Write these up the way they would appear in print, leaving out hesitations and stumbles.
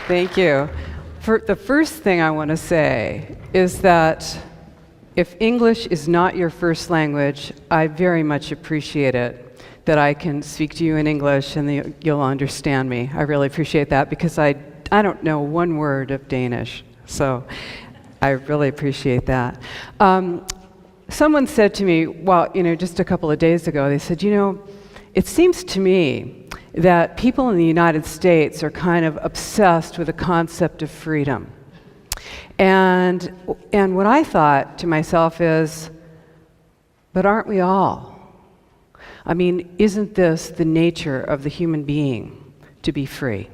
Thank you. The first thing I want to say is that if English is not your first language, I very much appreciate it that I can speak to you in English and you'll understand me. I really appreciate that because I don't know one word of Danish, so I really appreciate that. Someone said to me, well, just a couple of days ago, they said, it seems to me that people in the United States are kind of obsessed with the concept of freedom. And what I thought to myself is, but aren't we all? I mean, isn't this the nature of the human being, to be free?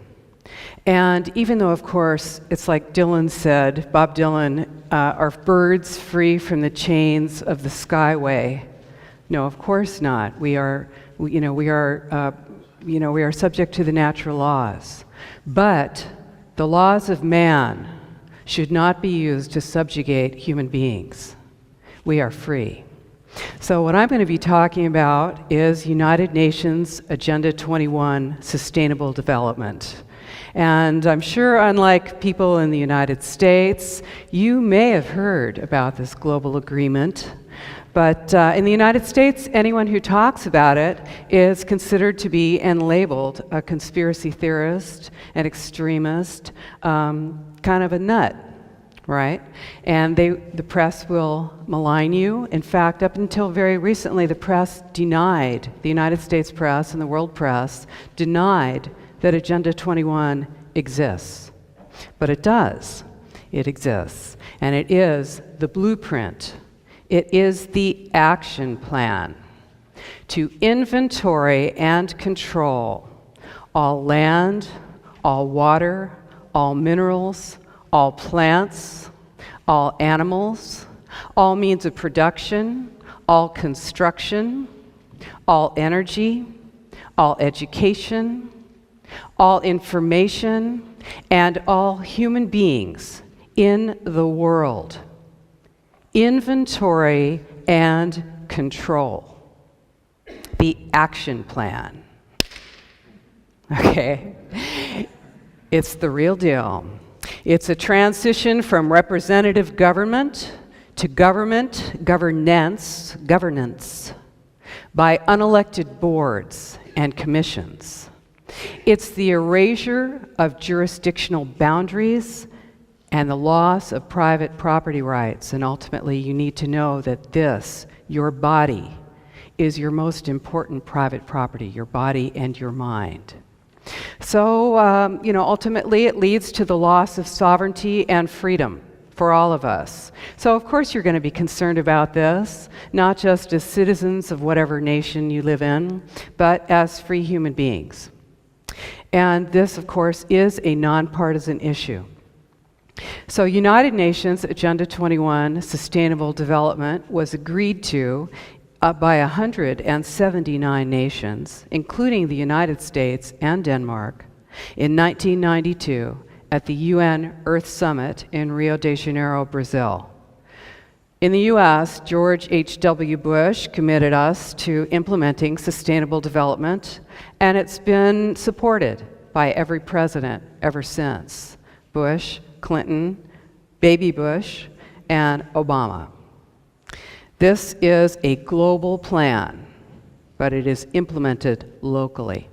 And even though, of course, it's like Dylan said, Bob Dylan, are birds free from the chains of the skyway? No, of course not. We are subject to the natural laws. But the laws of man should not be used to subjugate human beings. We are free. So what I'm going to be talking about is United Nations Agenda 21, Sustainable Development. And I'm sure, unlike people in the United States, you may have heard about this global agreement. But in the United States, anyone who talks about it is considered to be and labeled a conspiracy theorist, an extremist, kind of a nut, right? And the press will malign you. In fact, up until very recently, the press denied, the United States press and the world press denied that Agenda 21 exists. But it does. It exists. And it is the blueprint. It is the action plan to inventory and control all land, all water, all minerals, all plants, all animals, all means of production, all construction, all energy, all education, all information, and all human beings in the world. Inventory and control. The action plan. Okay? It's the real deal. It's a transition from representative government to governance by unelected boards and commissions. It's the erasure of jurisdictional boundaries and the loss of private property rights. And ultimately, you need to know that this, your body, is your most important private property, your body and your mind. So, ultimately, it leads to the loss of sovereignty and freedom for all of us. So, of course, you're going to be concerned about this, not just as citizens of whatever nation you live in, but as free human beings. And this, of course, is a nonpartisan issue. So United Nations Agenda 21, Sustainable Development, was agreed to by 179 nations, including the United States and Denmark, in 1992 at the UN Earth Summit in Rio de Janeiro, Brazil. In the US, George H.W. Bush committed us to implementing sustainable development, and it's been supported by every president ever since. Bush, Clinton, Baby Bush, and Obama. This is a global plan, but it is implemented locally.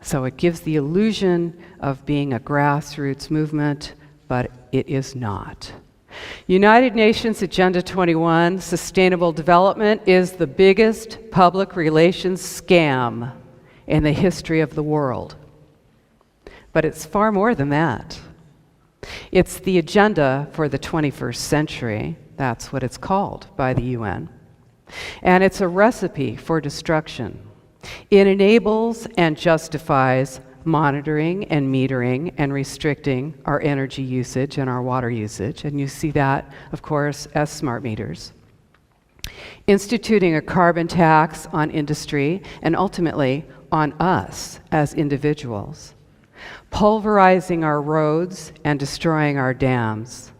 So it gives the illusion of being a grassroots movement, but it is not. United Nations Agenda 21, Sustainable Development, is the biggest public relations scam in the history of the world. But it's far more than that. It's the agenda for the 21st century. That's what it's called by the UN. And it's a recipe for destruction. It enables and justifies monitoring and metering and restricting our energy usage and our water usage. And you see that, of course, as smart meters. Instituting a carbon tax on industry and ultimately on us as individuals. Pulverizing our roads and destroying our dams.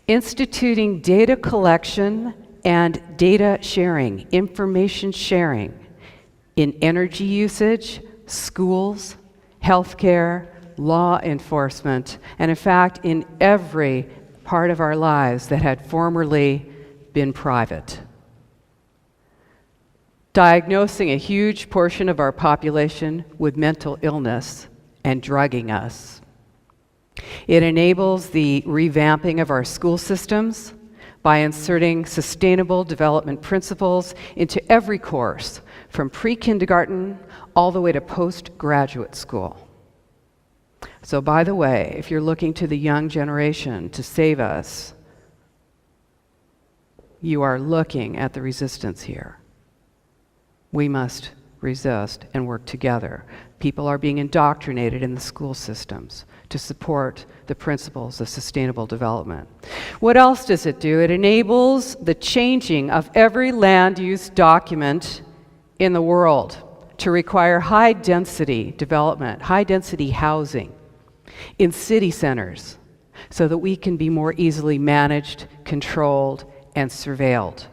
Instituting data collection and data sharing, information sharing in energy usage, schools, healthcare, law enforcement, and in fact, in every part of our lives that had formerly been private. Diagnosing a huge portion of our population with mental illness and drugging us. It enables the revamping of our school systems by inserting sustainable development principles into every course, from pre-kindergarten all the way to postgraduate school. So, by the way, if you're looking to the young generation to save us, you are looking at the resistance here. We must resist and work together. People are being indoctrinated in the school systems to support the principles of sustainable development. What else does it do? It enables the changing of every land use document in the world to require high-density development, high-density housing in city centers so that we can be more easily managed, controlled, and surveilled.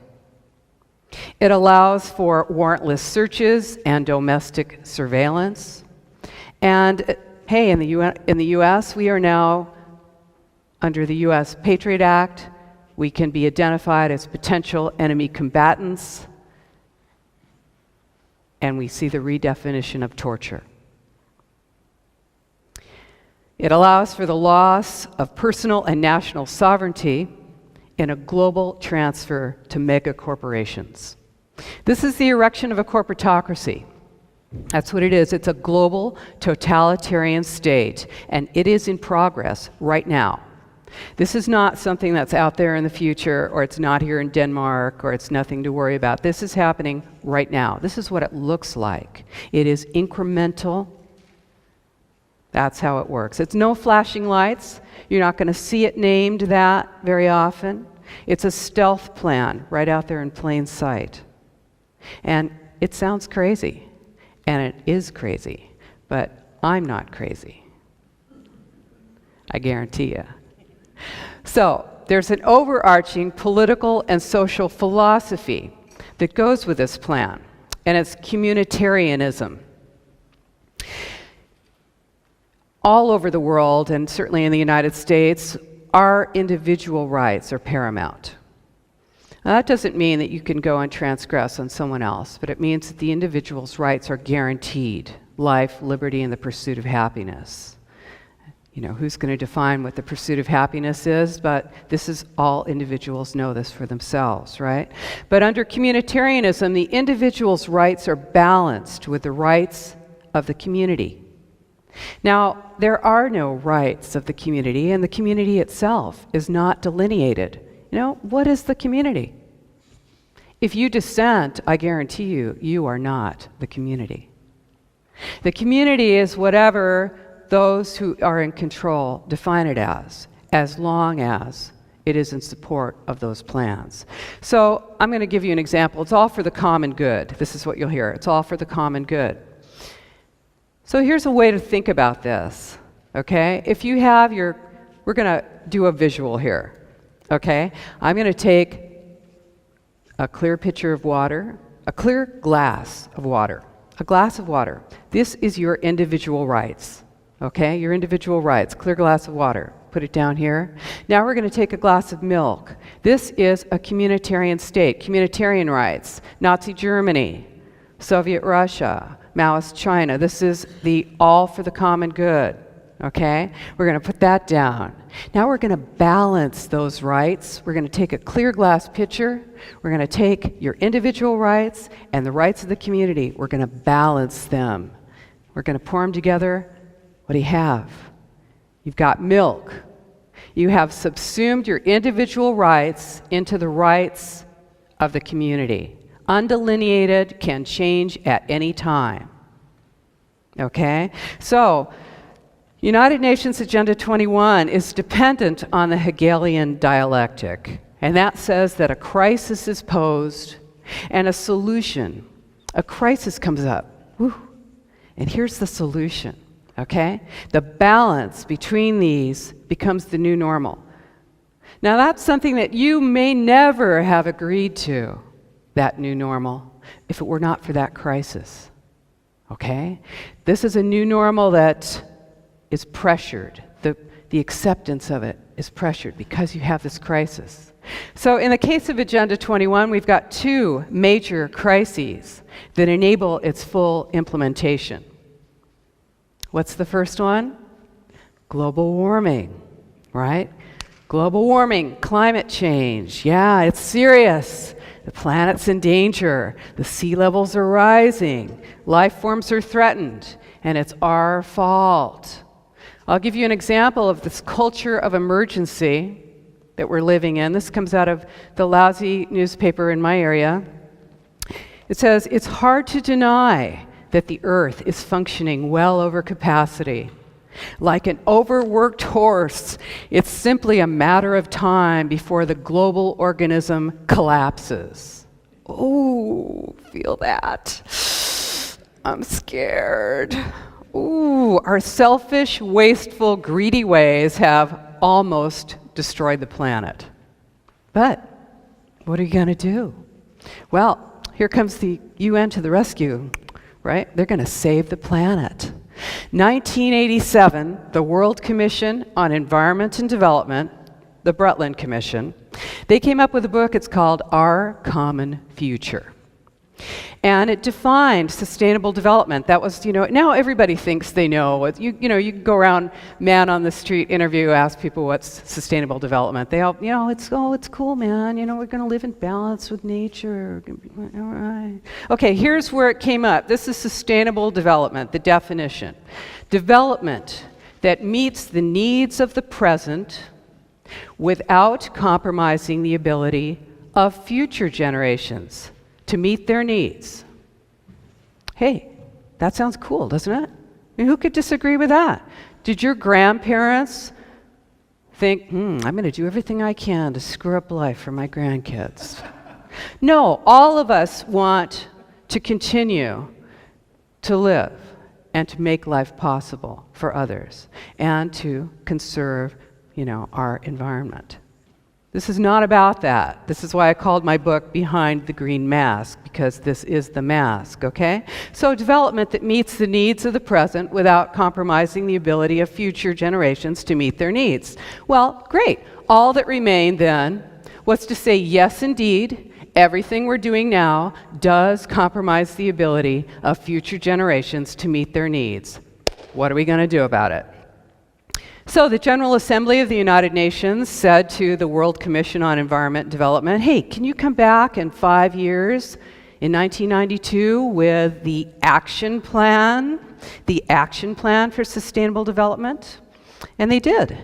It allows for warrantless searches and domestic surveillance. And hey, in the U.S., we are now, under the U.S. Patriot Act, we can be identified as potential enemy combatants, and we see the redefinition of torture. It allows for the loss of personal and national sovereignty in a global transfer to mega corporations. This is the erection of a corporatocracy. That's what it is. It's a global totalitarian state, and it is in progress right now. This is not something that's out there in the future, or it's not here in Denmark, or it's nothing to worry about. This is happening right now. This is what it looks like. It is incremental. That's how it works. It's no flashing lights. You're not going to see it named that very often. It's a stealth plan right out there in plain sight. And it sounds crazy, and it is crazy, but I'm not crazy. I guarantee you. So, there's an overarching political and social philosophy that goes with this plan, and it's communitarianism. All over the world, and certainly in the United States, our individual rights are paramount. Now, that doesn't mean that you can go and transgress on someone else, but it means that the individual's rights are guaranteed: life, liberty, and the pursuit of happiness. You know, who's going to define what the pursuit of happiness is? But this is all individuals know this for themselves, right? But under communitarianism, the individual's rights are balanced with the rights of the community. Now, there are no rights of the community, and the community itself is not delineated. You know, what is the community? If you dissent, I guarantee you, you are not the community. The community is whatever those who are in control define it as long as it is in support of those plans. So I'm going to give you an example. It's all for the common good. This is what you'll hear. It's all for the common good. So here's a way to think about this, okay? If you have we're going to do a visual here, okay? I'm going to take a clear pitcher of water, a clear glass of water, a glass of water. This is your individual rights, okay? Your individual rights, clear glass of water. Put it down here. Now we're going to take a glass of milk. This is a communitarian state, communitarian rights, Nazi Germany, Soviet Russia, Maoist China. This is the all for the common good, okay? We're going to put that down. Now we're going to balance those rights. We're going to take a clear glass pitcher. We're going to take your individual rights and the rights of the community. We're going to balance them. We're going to pour them together. What do you have? You've got milk. You have subsumed your individual rights into the rights of the community. Undelineated, can change at any time. Okay? So, United Nations Agenda 21 is dependent on the Hegelian dialectic. And that says that a crisis is posed and a solution. A crisis comes up. Woo, and here's the solution. Okay? The balance between these becomes the new normal. Now, that's something that you may never have agreed to, that new normal, if it were not for that crisis. Okay? This is a new normal that is pressured. The acceptance of it is pressured because you have this crisis. So in the case of Agenda 21, we've got two major crises that enable its full implementation. What's the first one? Global warming, right? Global warming, climate change. Yeah, it's serious. The planet's in danger. The sea levels are rising. Life forms are threatened. And it's our fault. I'll give you an example of this culture of emergency that we're living in. This comes out of the lousy newspaper in my area. It says, it's hard to deny that the Earth is functioning well over capacity. Like an overworked horse, it's simply a matter of time before the global organism collapses. Oh, feel that. I'm scared. Ooh, our selfish, wasteful, greedy ways have almost destroyed the planet. But what are you going to do? Well, here comes the UN to the rescue, right? They're going to save the planet. 1987, the World Commission on Environment and Development, the Brundtland Commission, they came up with a book. It's called Our Common Future. And it defined sustainable development. That was, now everybody thinks they know. You can go around, man on the street, interview, ask people what's sustainable development. They all, it's cool, man. We're going to live in balance with nature. All right. Okay, here's where it came up. This is sustainable development, the definition. Development that meets the needs of the present without compromising the ability of future generations to meet their needs. Hey, that sounds cool, doesn't it? I mean, who could disagree with that? Did your grandparents think, I'm going to do everything I can to screw up life for my grandkids? No, all of us want to continue to live and to make life possible for others and to conserve, our environment. This is not about that. This is why I called my book Behind the Green Mask, because this is the mask, okay? So development that meets the needs of the present without compromising the ability of future generations to meet their needs. Well, great. All that remained then was to say, yes, indeed, everything we're doing now does compromise the ability of future generations to meet their needs. What are we going to do about it? So the General Assembly of the United Nations said to the World Commission on Environment and Development, hey, can you come back in 5 years, in 1992, with the action plan for sustainable development? And they did.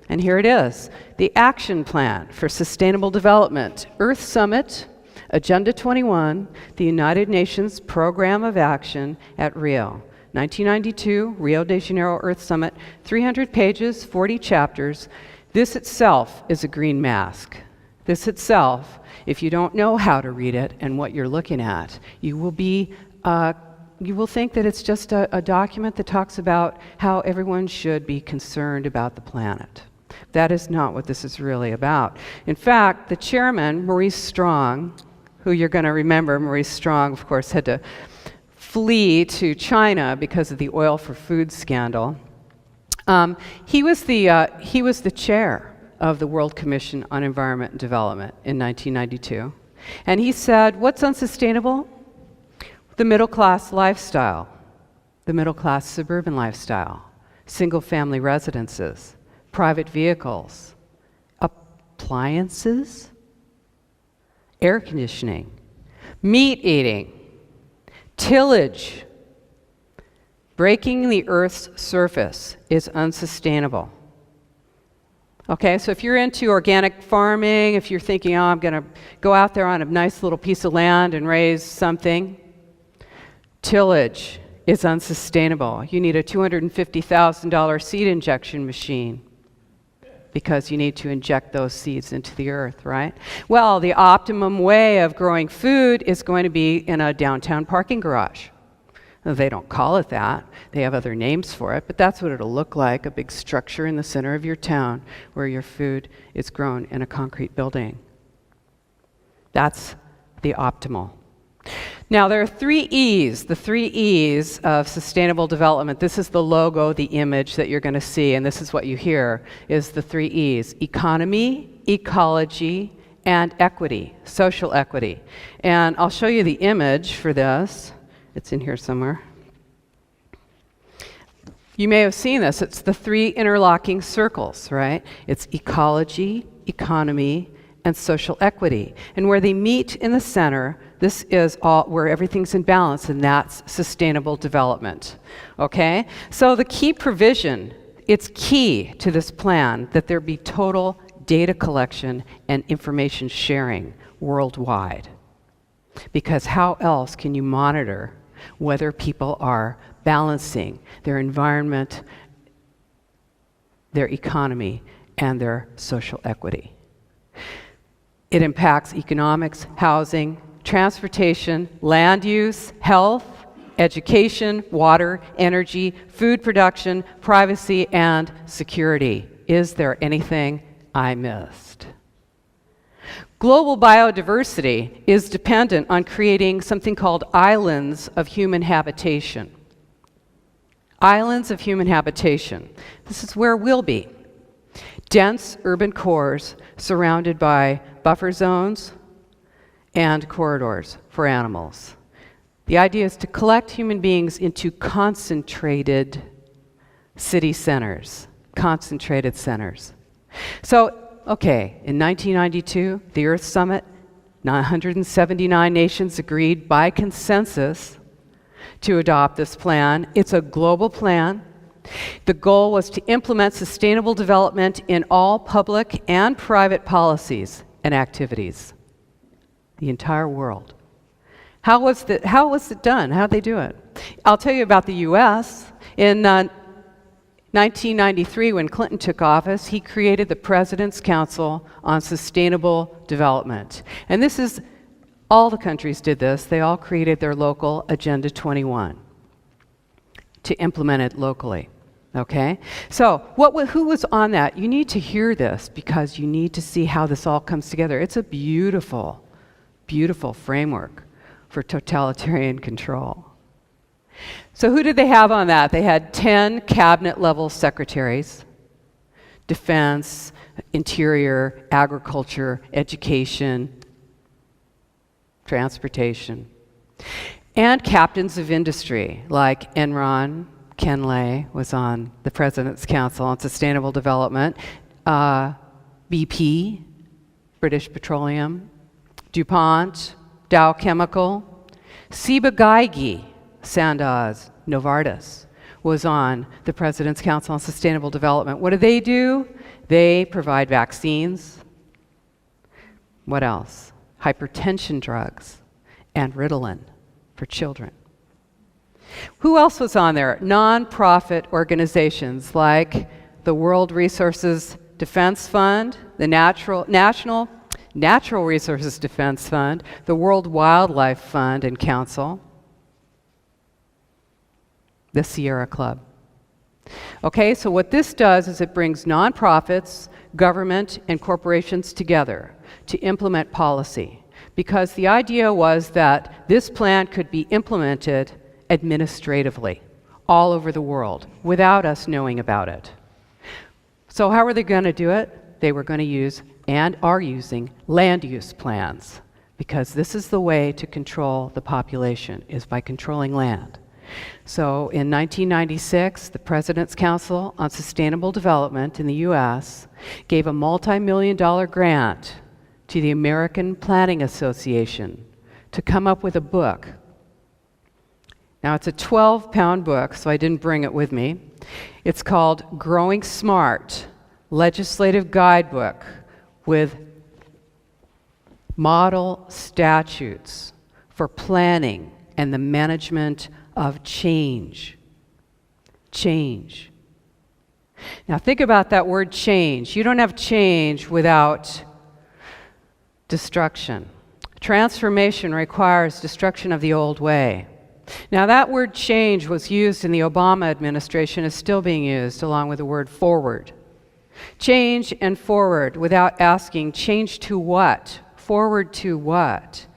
And here it is, the action plan for sustainable development, Earth Summit, Agenda 21, the United Nations Program of Action at Rio. 1992, Rio de Janeiro Earth Summit, 300 pages, 40 chapters. This itself is a green mask. This itself, if you don't know how to read it and what you're looking at, you will think that it's just a document that talks about how everyone should be concerned about the planet. That is not what this is really about. In fact, the chairman, Maurice Strong, who you're going to remember, Maurice Strong, of course, had to flee to China because of the oil for food scandal. He was the chair of the World Commission on Environment and Development in 1992. And he said, what's unsustainable? The middle-class lifestyle, the middle-class suburban lifestyle, single-family residences, private vehicles, appliances, air conditioning, meat eating, tillage. Breaking the Earth's surface is unsustainable. Okay, so if you're into organic farming, if you're thinking, I'm going to go out there on a nice little piece of land and raise something, tillage is unsustainable. You need a $250,000 seed injection machine because you need to inject those seeds into the earth, right? Well, the optimum way of growing food is going to be in a downtown parking garage. They don't call it that. They have other names for it, but that's what it'll look like, a big structure in the center of your town where your food is grown in a concrete building. That's the optimal. Now, there are 3 E's, the 3 E's of sustainable development. This is the logo, the image that you're going to see, and this is what you hear, is the 3 E's: economy, ecology, and equity, social equity. And I'll show you the image for this. It's in here somewhere. You may have seen this. It's the 3 interlocking circles, right? It's ecology, economy, and social equity. And where they meet in the center, this is all where everything's in balance, and that's sustainable development. Okay? So the key provision, it's key to this plan that there be total data collection and information sharing worldwide. Because how else can you monitor whether people are balancing their environment, their economy, and their social equity? It impacts economics, housing, transportation, land use, health, education, water, energy, food production, privacy, and security. Is there anything I missed? Global biodiversity is dependent on creating something called islands of human habitation. Islands of human habitation. This is where we'll be. Dense urban cores surrounded by buffer zones and corridors for animals. The idea is to collect human beings into concentrated city centers, concentrated centers. So, okay, in 1992, the Earth Summit, 179 nations agreed by consensus to adopt this plan. It's a global plan. The goal was to implement sustainable development in all public and private policies and activities. The entire world. How was it done? How did they do it? I'll tell you about the U.S. In 1993, when Clinton took office, he created the President's Council on Sustainable Development. And this is, all the countries did this. They all created their local Agenda 21 to implement it locally. Okay? So, who was on that? You need to hear this because you need to see how this all comes together. It's a beautiful, beautiful framework for totalitarian control. So who did they have on that? They had 10 cabinet-level secretaries: defense, interior, agriculture, education, transportation, and captains of industry like Enron. Ken Lay was on the President's Council on Sustainable Development. BP, British Petroleum, DuPont, Dow Chemical, Ciba-Geigy, Sandoz, Novartis was on the President's Council on Sustainable Development. What do? They provide vaccines. What else? Hypertension drugs and Ritalin for children. Who else was on there? Non-profit organizations like the World Resources Defense Fund, the National Resources Defense Fund, the World Wildlife Fund and Council, the Sierra Club. Okay, so what this does is it brings nonprofits, government, and corporations together to implement policy, because the idea was that this plan could be implemented administratively all over the world without us knowing about it. So how are they going to do it? They were going to use and are using land use plans, because this is the way to control the population, is by controlling land. So in 1996, the President's Council on Sustainable Development in the US gave a multi-million-dollar grant to the American Planning Association to come up with a book. Now, it's a 12-pound book, so I didn't bring it with me. It's called Growing Smart, Legislative Guidebook with Model Statutes for Planning and the Management of Change. Change. Now, think about that word change. You don't have change without destruction. Transformation requires destruction of the old way. Now, that word change was used in the Obama administration, is still being used along with the word forward. Change and forward without asking, change to what? Forward to what?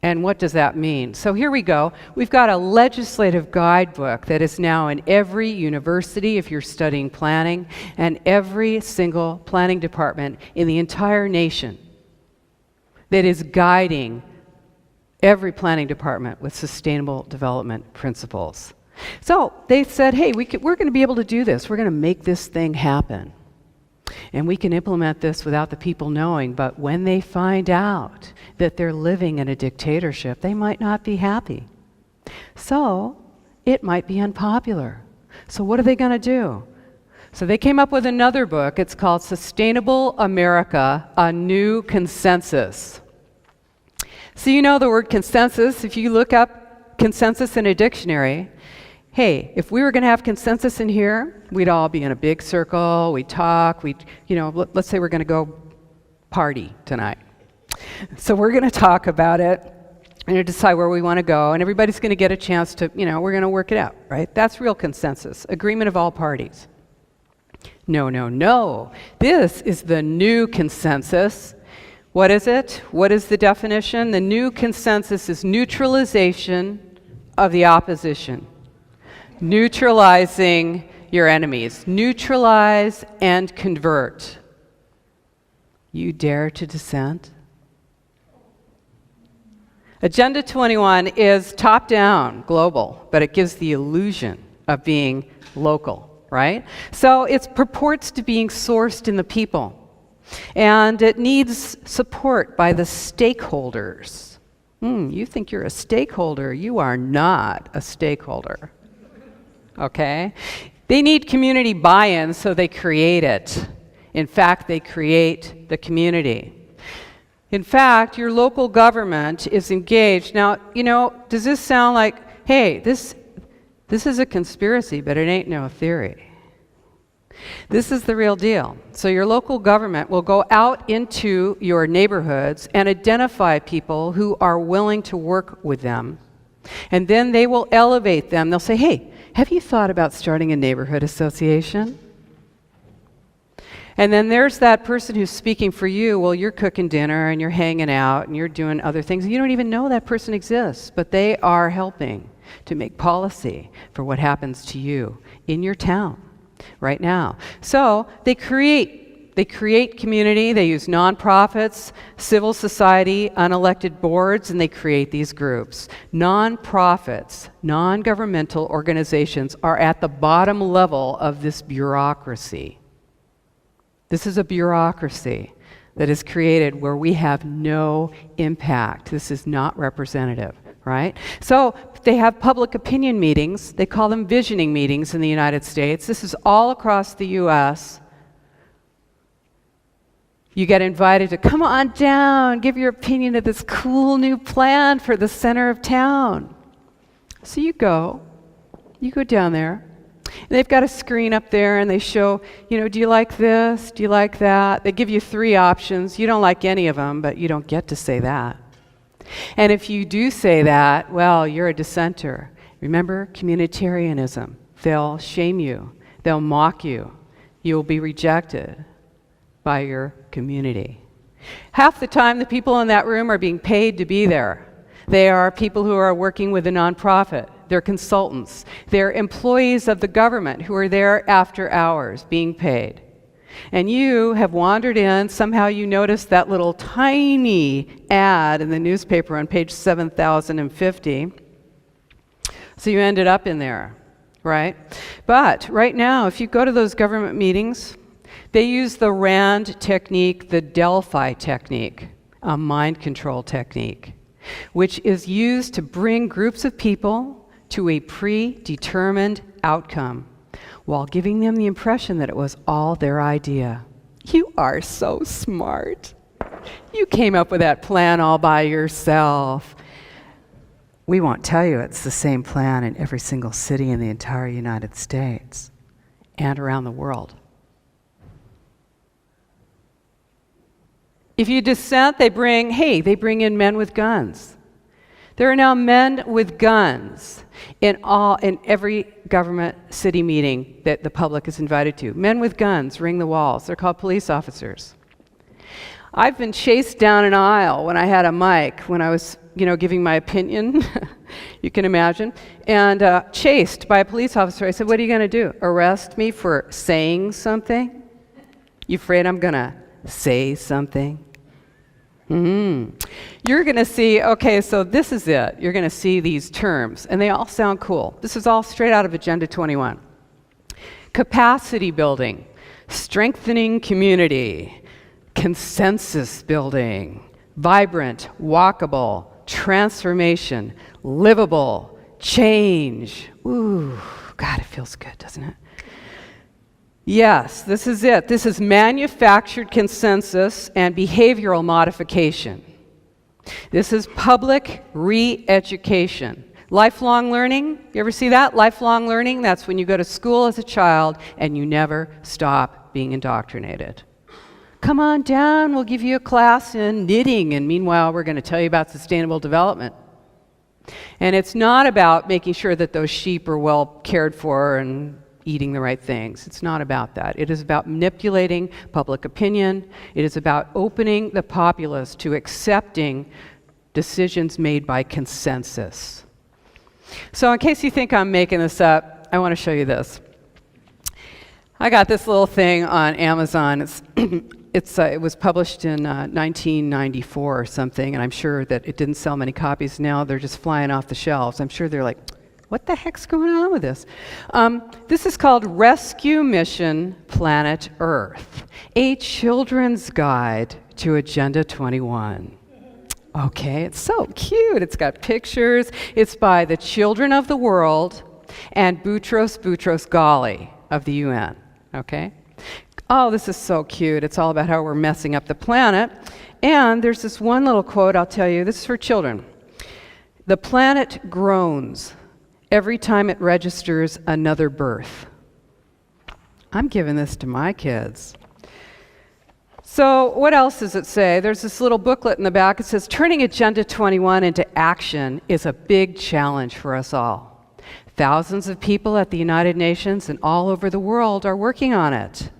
And what does that mean? So here we go. We've got a legislative guidebook that is now in every university if you're studying planning, and every single planning department in the entire nation that is guiding every planning department with sustainable development principles. So they said, hey, we're going to be able to do this. We're going to make this thing happen. And we can implement this without the people knowing, but when they find out that they're living in a dictatorship, they might not be happy. So it might be unpopular. So what are they going to do? So they came up with another book. It's called Sustainable America, A New Consensus. So you know the word consensus. If you look up consensus in a dictionary, hey, if we were going to have consensus in here, we'd all be in a big circle, we'd talk, let's say we're going to go party tonight. So we're going to talk about it and decide where we want to go, and everybody's going to get a chance to, we're going to work it out, right? That's real consensus, agreement of all parties. No. This is the new consensus. What is it? What is the definition? The new consensus is neutralization of the opposition. Neutralizing your enemies. Neutralize and convert. You dare to dissent? Agenda 21 is top-down, global, but it gives the illusion of being local, right? So it purports to being sourced in the people. And it needs support by the stakeholders. You think you're a stakeholder. You are not a stakeholder. Okay? They need community buy-in, so they create it. In fact, they create the community. In fact, your local government is engaged. Now, does this sound like, hey, this is a conspiracy, but it ain't no theory. This is the real deal. So your local government will go out into your neighborhoods and identify people who are willing to work with them. And then they will elevate them. They'll say, hey, have you thought about starting a neighborhood association? And then there's that person who's speaking for you. Well, you're cooking dinner and you're hanging out and you're doing other things. You don't even know that person exists, but they are helping to make policy for what happens to you in your town right now. So they create community. They use nonprofits, civil society, unelected boards, and they create these groups. Nonprofits, non-governmental organizations are at the bottom level of this bureaucracy. This is a bureaucracy that is created where we have no impact. This is not representative, right? So they have public opinion meetings. They call them visioning meetings in the United States. This is all across the U.S. You get invited to come on down, give your opinion of this cool new plan for the center of town. So you go down there. And they've got a screen up there and they show, do you like this? Do you like that? They give you 3 options. You don't like any of them, but you don't get to say that. And if you do say that, well, you're a dissenter. Remember, communitarianism. They'll shame you. They'll mock you. You'll be rejected by your community. Half the time, the people in that room are being paid to be there. They are people who are working with a nonprofit. They're consultants. They're employees of the government who are there after hours being paid. And you have wandered in, somehow you noticed that little tiny ad in the newspaper on page 7050. So you ended up in there, right? But right now, if you go to those government meetings, they use the RAND technique, the Delphi technique, a mind control technique, which is used to bring groups of people to a predetermined outcome while giving them the impression that it was all their idea. You are so smart. You came up with that plan all by yourself. We won't tell you it's the same plan in every single city in the entire United States and around the world. If you dissent, they bring in men with guns. There are now men with guns in every government city meeting that the public is invited to. Men with guns ring the walls. They're called police officers. I've been chased down an aisle when I had a mic, when I was giving my opinion, you can imagine, and chased by a police officer. I said, what are you going to do? Arrest me for saying something? You afraid I'm going to say something? You're going to see, okay, so this is it. You're going to see these terms, and they all sound cool. This is all straight out of Agenda 21. Capacity building, strengthening community, consensus building, vibrant, walkable, transformation, livable, change. Ooh, God, it feels good, doesn't it? Yes, this is it. This is manufactured consensus and behavioral modification. This is public re-education. Lifelong learning, you ever see that? Lifelong learning, that's when you go to school as a child and you never stop being indoctrinated. Come on down, we'll give you a class in knitting, and meanwhile we're going to tell you about sustainable development. And it's not about making sure that those sheep are well cared for and eating the right things. It's not about that. It is about manipulating public opinion. It is about opening the populace to accepting decisions made by consensus. So in case you think I'm making this up, I want to show you this. I got this little thing on Amazon. It was published in 1994 or something, and I'm sure that it didn't sell many copies. Now they're just flying off the shelves. I'm sure they're like, what the heck's going on with this? This is called Rescue Mission Planet Earth, a children's guide to Agenda 21. Okay, it's so cute. It's got pictures. It's by the Children of the World and Boutros Ghali of the UN. Okay? Oh, this is so cute. It's all about how we're messing up the planet. And there's this one little quote I'll tell you. This is for children. The planet groans every time it registers another birth. I'm giving this to my kids. So what else does it say? There's this little booklet in the back. It says, turning Agenda 21 into action is a big challenge for us all. Thousands of people at the United Nations and all over the world are working on it.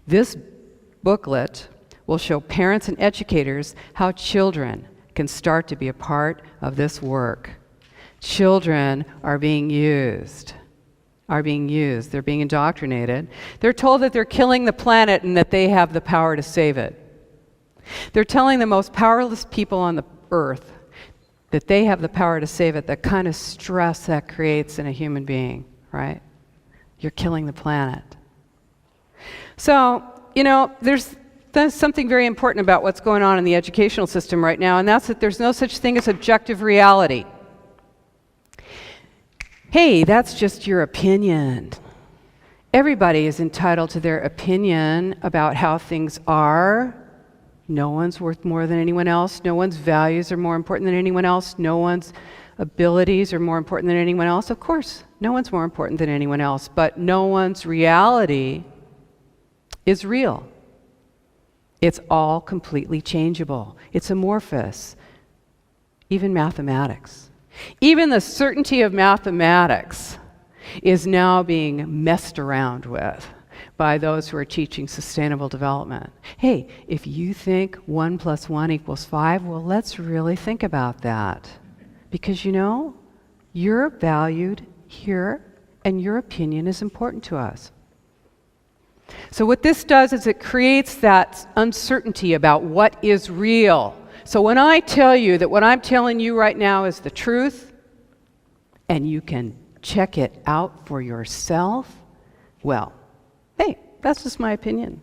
This booklet will show parents and educators how children can start to be a part of this work. Children are being used. They're being indoctrinated. They're told that they're killing the planet and that they have the power to save it. They're telling the most powerless people on the earth that they have the power to save it, the kind of stress that creates in a human being, right? You're killing the planet. So, there's something very important about what's going on in the educational system right now, and that's that there's no such thing as objective reality. Hey, that's just your opinion. Everybody is entitled to their opinion about how things are. No one's worth more than anyone else. No one's values are more important than anyone else. No one's abilities are more important than anyone else. Of course, no one's more important than anyone else, but no one's reality is real. It's all completely changeable. It's amorphous. Even mathematics. Even the certainty of mathematics is now being messed around with by those who are teaching sustainable development. Hey, if you think 1 + 1 = 5, well, let's really think about that. Because you're valued here and your opinion is important to us. So what this does is it creates that uncertainty about what is real. So when I tell you that what I'm telling you right now is the truth, and you can check it out for yourself, well, hey, that's just my opinion.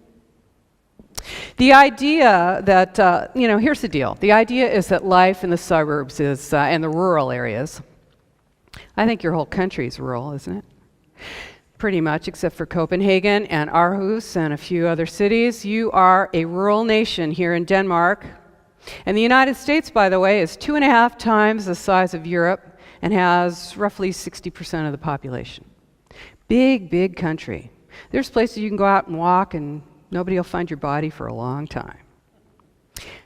The idea that, here's the deal. The idea is that life in the suburbs is, and the rural areas, I think your whole country is rural, isn't it? Pretty much, except for Copenhagen and Aarhus and a few other cities. You are a rural nation here in Denmark. And the United States, by the way, is 2.5 times the size of Europe and has roughly 60% of the population. Big, big country. There's places you can go out and walk and nobody will find your body for a long time.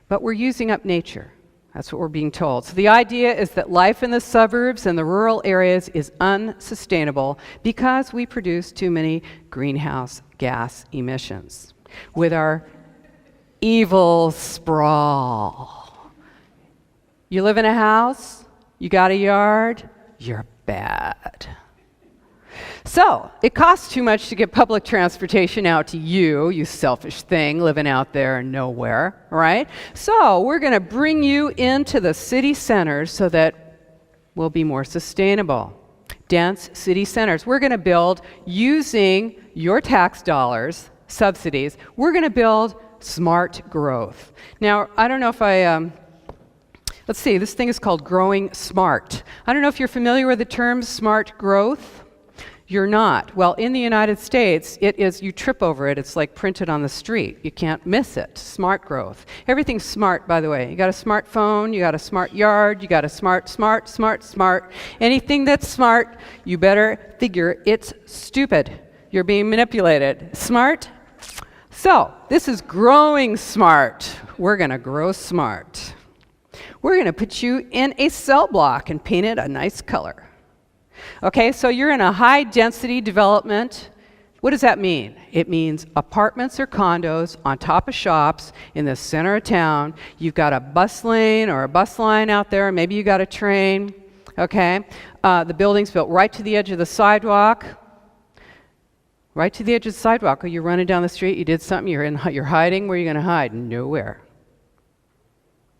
But we're using up nature. That's what we're being told. So the idea is that life in the suburbs and the rural areas is unsustainable because we produce too many greenhouse gas emissions. With our evil sprawl. You live in a house? You got a yard? You're bad. So, it costs too much to get public transportation out to you, you selfish thing living out there nowhere, right? So, we're going to bring you into the city centers so that we'll be more sustainable. Dense city centers. We're going to build using your tax dollars, subsidies. We're going to build smart growth. Now, I don't know if let's see, this thing is called growing smart. I don't know if you're familiar with the term smart growth. You're not. Well, in the United States, it is, you trip over it. It's like printed on the street. You can't miss it. Smart growth. Everything's smart, by the way. You got a smartphone, you got a smart yard, you got a smart. Anything that's smart, you better figure it's stupid. You're being manipulated. Smart? So, this is growing smart. We're going to grow smart. We're going to put you in a cell block and paint it a nice color. Okay, so you're in a high-density development. What does that mean? It means apartments or condos on top of shops in the center of town. You've got a bus lane or a bus line out there. Maybe you got a train. Okay, the building's built right to the edge of the sidewalk. Right to the edge of the sidewalk. Or you're running down the street. You did something. You're hiding. Where are you going to hide? Nowhere.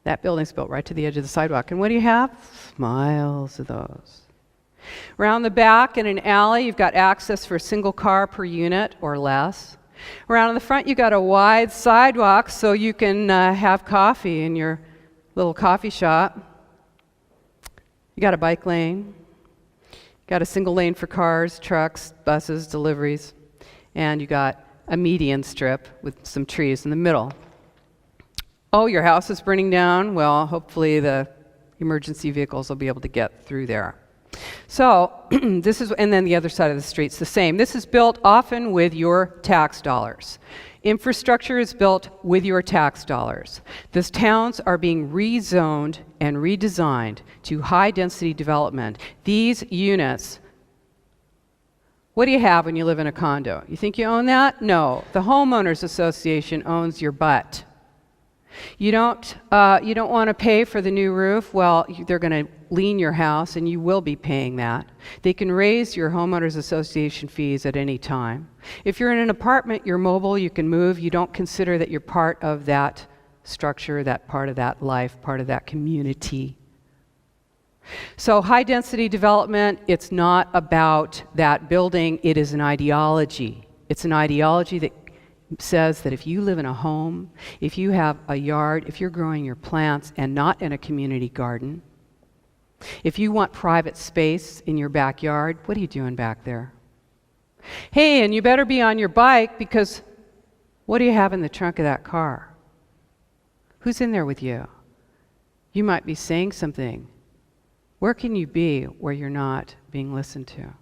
That building's built right to the edge of the sidewalk. And what do you have? Miles of those. Around the back in an alley, you've got access for a single car per unit or less. Around in the front, you've got a wide sidewalk so you can have coffee in your little coffee shop. You got a bike lane. Got a single lane for cars, trucks, buses, deliveries. And you got a median strip with some trees in the middle. Oh, your house is burning down? Well, hopefully the emergency vehicles will be able to get through there. So, this is, and then the other side of the street's the same. This is built often with your tax dollars. Infrastructure is built with your tax dollars. These towns are being rezoned and redesigned to high-density development. These units, what do you have when you live in a condo? You think you own that? No. The homeowners association owns your butt. You don't want to pay for the new roof? Well, they're going to lien your house, and you will be paying that. They can raise your homeowners association fees at any time. If you're in an apartment, you're mobile, you can move. You don't consider that you're part of that structure, that part of that life, part of that community. So high-density development, it's not about that building. It is an ideology. It's an ideology that says that if you live in a home, if you have a yard, if you're growing your plants and not in a community garden, if you want private space in your backyard, what are you doing back there? Hey, and you better be on your bike because what do you have in the trunk of that car? Who's in there with you? You might be saying something. Where can you be where you're not being listened to?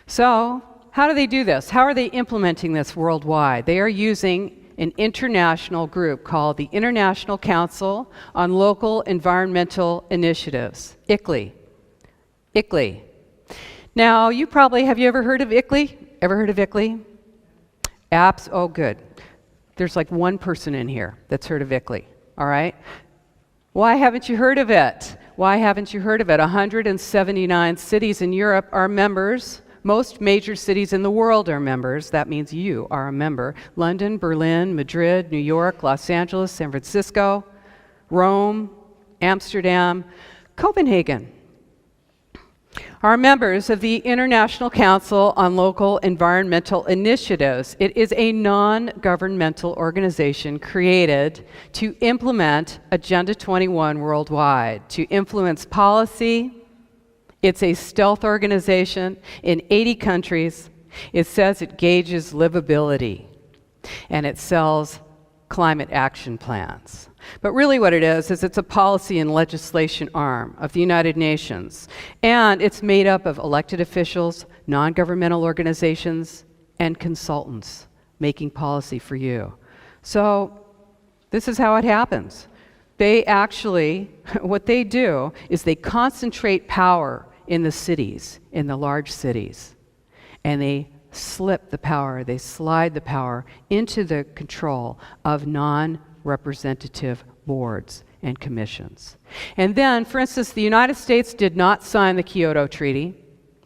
So, how do they do this? How are they implementing this worldwide? They are using an international group called the International Council on Local Environmental Initiatives, ICLEI. ICLEI. Now, have you ever heard of ICLEI? Ever heard of ICLEI? Oh, good. There's like one person in here that's heard of ICLEI, all right? Why haven't you heard of it? Why haven't you heard of it? 179 cities in Europe are members. Most major cities in the world are members. That means you are a member. London, Berlin, Madrid, New York, Los Angeles, San Francisco, Rome, Amsterdam, Copenhagen are members of the International Council on Local Environmental Initiatives. It is a non-governmental organization created to implement Agenda 21 worldwide, to influence policy. It's a stealth organization in 80 countries. It says it gauges livability, and it sells climate action plans. But really what it is it's a policy and legislation arm of the United Nations. And it's made up of elected officials, non-governmental organizations, and consultants making policy for you. So this is how it happens. They actually, what they do is they concentrate power in the cities, in the large cities, and they slip the power, they slide the power into the control of non-representative boards and commissions. And then, for instance, the United States did not sign the Kyoto Treaty.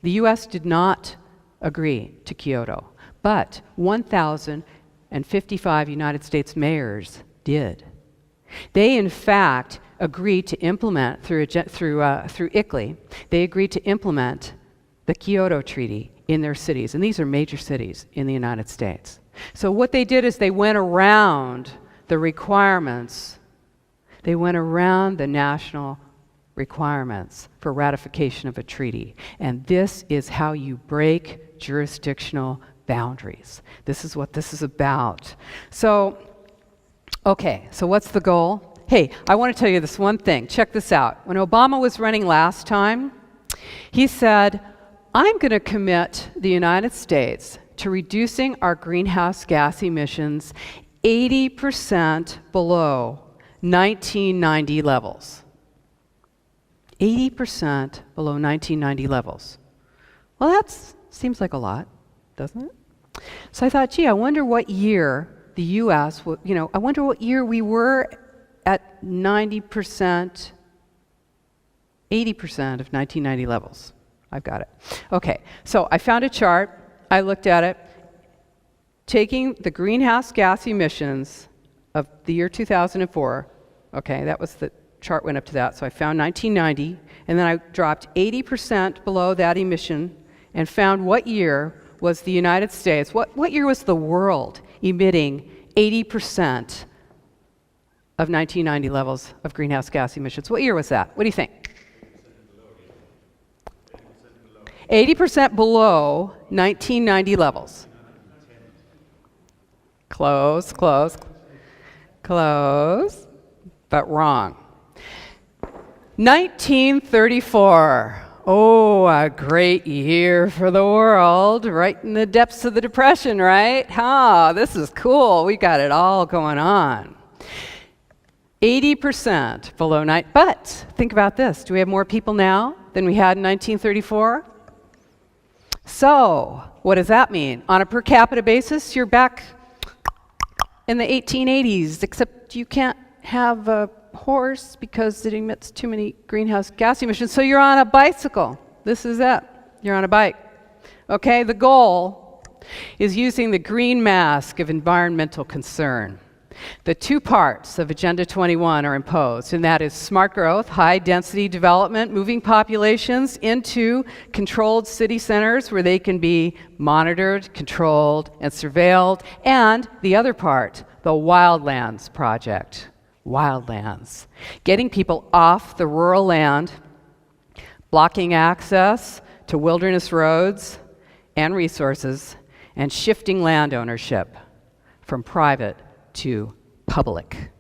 The US did not agree to Kyoto, but 1,055 United States mayors did. They, in fact, agreed to implement through ICLEI, they agreed to implement the Kyoto Treaty in their cities, and these are major cities in the United States. So what they did is they went around the requirements, they went around the national requirements for ratification of a treaty. And this is how you break jurisdictional boundaries. This is what this is about. So, okay, so what's the goal? Hey, I want to tell you this one thing. Check this out. When Obama was running last time, he said, I'm going to commit the United States to reducing our greenhouse gas emissions 80% below 1990 levels. 80% below 1990 levels. Well, that seems like a lot, doesn't it? So I thought, gee, I wonder what year the U.S., I wonder what year we were at 90%, 80% of 1990 levels. I've got it. Okay, so I found a chart. I looked at it. Taking the greenhouse gas emissions of the year 2004, okay, that was the chart went up to that, so I found 1990, and then I dropped 80% below that emission and found what year was the United States, what year was the world emitting 80% of 1990 levels of greenhouse gas emissions? What year was that? What do you think? 80% below 1990 levels. Close, but wrong. 1934. Oh, a great year for the world, right in the depths of the Depression, right? This is cool. We got it all going on. 80% below 90. But think about this. Do we have more people now than we had in 1934? So, what does that mean? On a per capita basis, you're back in the 1880s, except you can't have a horse because it emits too many greenhouse gas emissions. So you're on a bicycle. This is it. You're on a bike. Okay, the goal is using the green mask of environmental concern. The two parts of Agenda 21 are imposed, and that is smart growth, high-density development, moving populations into controlled city centers where they can be monitored, controlled, and surveilled, and the other part, the Wildlands Project. Wildlands. Getting people off the rural land, blocking access to wilderness roads and resources, and shifting land ownership from private to public.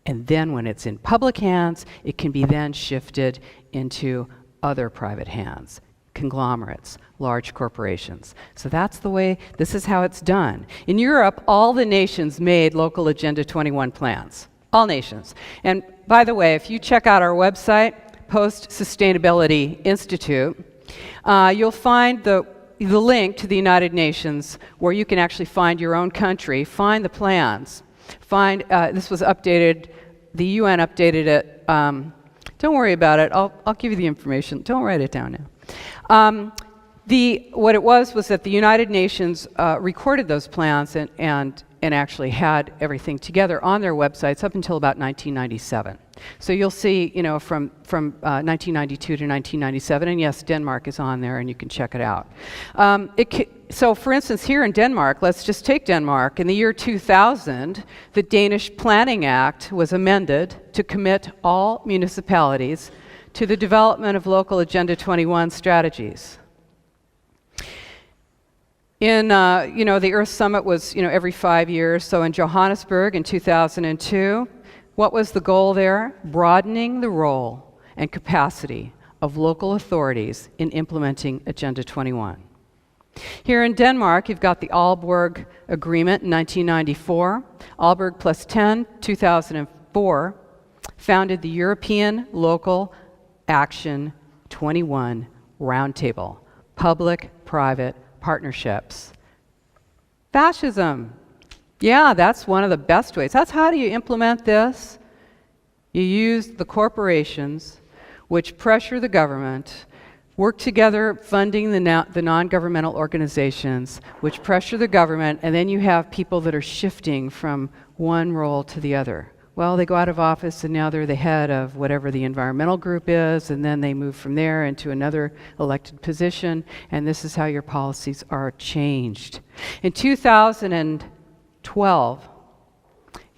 And then when it's in public hands, it can be then shifted into other private hands, conglomerates, large corporations. So that's the way, this is how it's done. In Europe, all the nations made local Agenda 21 plans. All nations. And by the way, if you check out our website, Post Sustainability Institute, you'll find the link to the United Nations where you can actually find your own country, find the plans. This was updated, the UN updated it. Don't worry about it, I'll give you the information. Don't write it down now. What it was that the United Nations recorded those plans and actually had everything together on their websites up until about 1997. So you'll see, from 1992 to 1997, and yes, Denmark is on there, and you can check it out. So for instance, here in Denmark, let's just take Denmark. In the year 2000, the Danish Planning Act was amended to commit all municipalities to the development of local Agenda 21 strategies. In, the Earth Summit was, every 5 years. So in Johannesburg in 2002, what was the goal there? Broadening the role and capacity of local authorities in implementing Agenda 21. Here in Denmark, you've got the Aalborg Agreement in 1994. Aalborg plus 10, 2004, founded the European Local Action 21 Roundtable, public-private partnerships. Fascism. Yeah, that's one of the best ways. How do you implement this? You use the corporations, which pressure the government, work together funding the non-governmental organizations, which pressure the government, and then you have people that are shifting from one role to the other. Well, they go out of office and now they're the head of whatever the environmental group is, and then they move from there into another elected position, and this is how your policies are changed. In 2012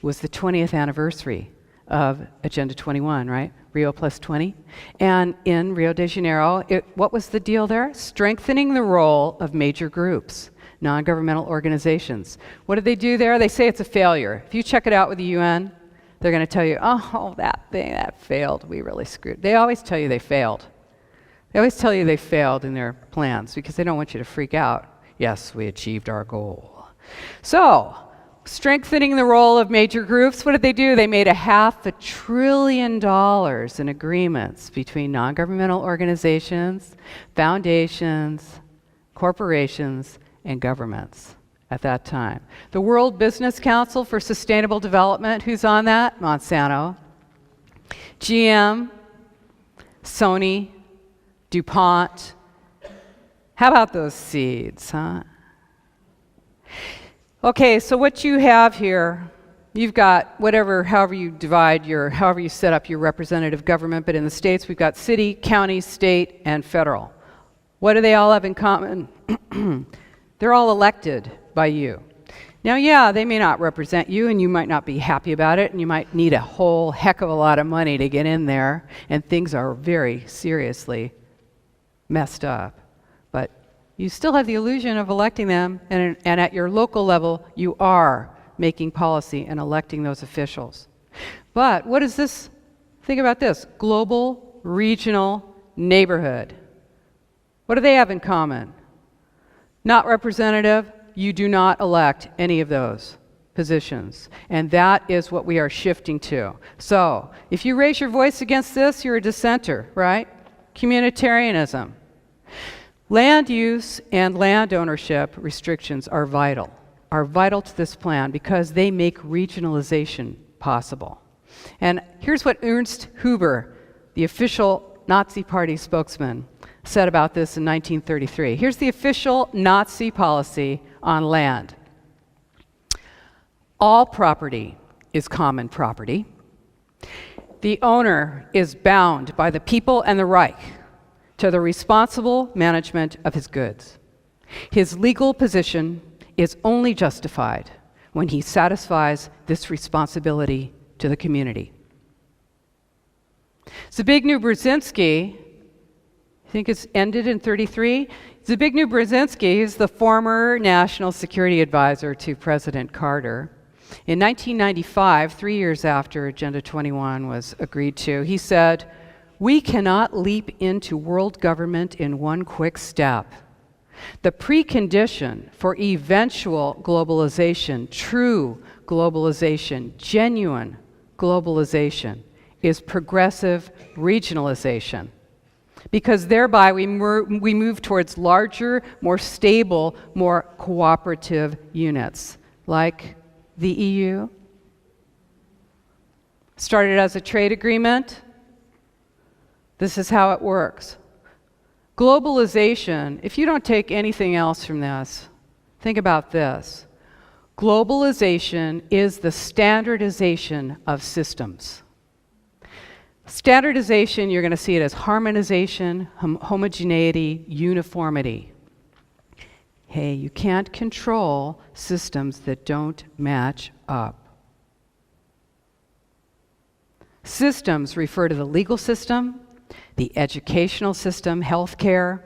was the 20th anniversary of Agenda 21, right? Rio plus 20. And in Rio de Janeiro, what was the deal there? Strengthening the role of major groups, non-governmental organizations. What did they do there? They say it's a failure. If you check it out with the UN, they're going to tell you, oh, that thing, that failed. We really screwed. They always tell you they failed. They always tell you they failed in their plans because they don't want you to freak out. Yes, we achieved our goal. So, strengthening the role of major groups, what did they do? They made $500 billion in agreements between non-governmental organizations, foundations, corporations, and governments at that time. The World Business Council for Sustainable Development, who's on that? Monsanto. GM, Sony, DuPont. How about those seeds, huh? Okay, so what you have here, you've got however you set up your representative government, but in the states we've got city, county, state, and federal. What do they all have in common? They're all elected by you. Now, yeah, they may not represent you, and you might not be happy about it, and you might need a whole heck of a lot of money to get in there, and things are very seriously messed up. But you still have the illusion of electing them, and at your local level, you are making policy and electing those officials. But what is this? Think about this. Global, regional, neighborhood. What do they have in common? Not representative. You do not elect any of those positions. And that is what we are shifting to. So, if you raise your voice against this, you're a dissenter, right? Communitarianism. Land use and land ownership restrictions are vital to this plan because they make regionalization possible. And here's what Ernst Huber, the official Nazi Party spokesman, said about this in 1933. Here's the official Nazi policy on land. All property is common property. The owner is bound by the people and the Reich to the responsible management of his goods. His legal position is only justified when he satisfies this responsibility to the community. Zbigniew Brzezinski, I think it's ended in 33. Zbigniew Brzezinski is the former national security advisor to President Carter. In 1995, 3 years after Agenda 21 was agreed to, he said, "We cannot leap into world government in one quick step. The precondition for eventual globalization, true globalization, genuine globalization, is progressive regionalization. Because thereby we move towards larger, more stable, more cooperative units, like the EU. Started as a trade agreement. This is how it works. Globalization, if you don't take anything else from this, think about this. Globalization is the standardization of systems. Standardization, you're going to see it as harmonization, homogeneity, uniformity. Hey, you can't control systems that don't match up. Systems refer to the legal system, the educational system, healthcare,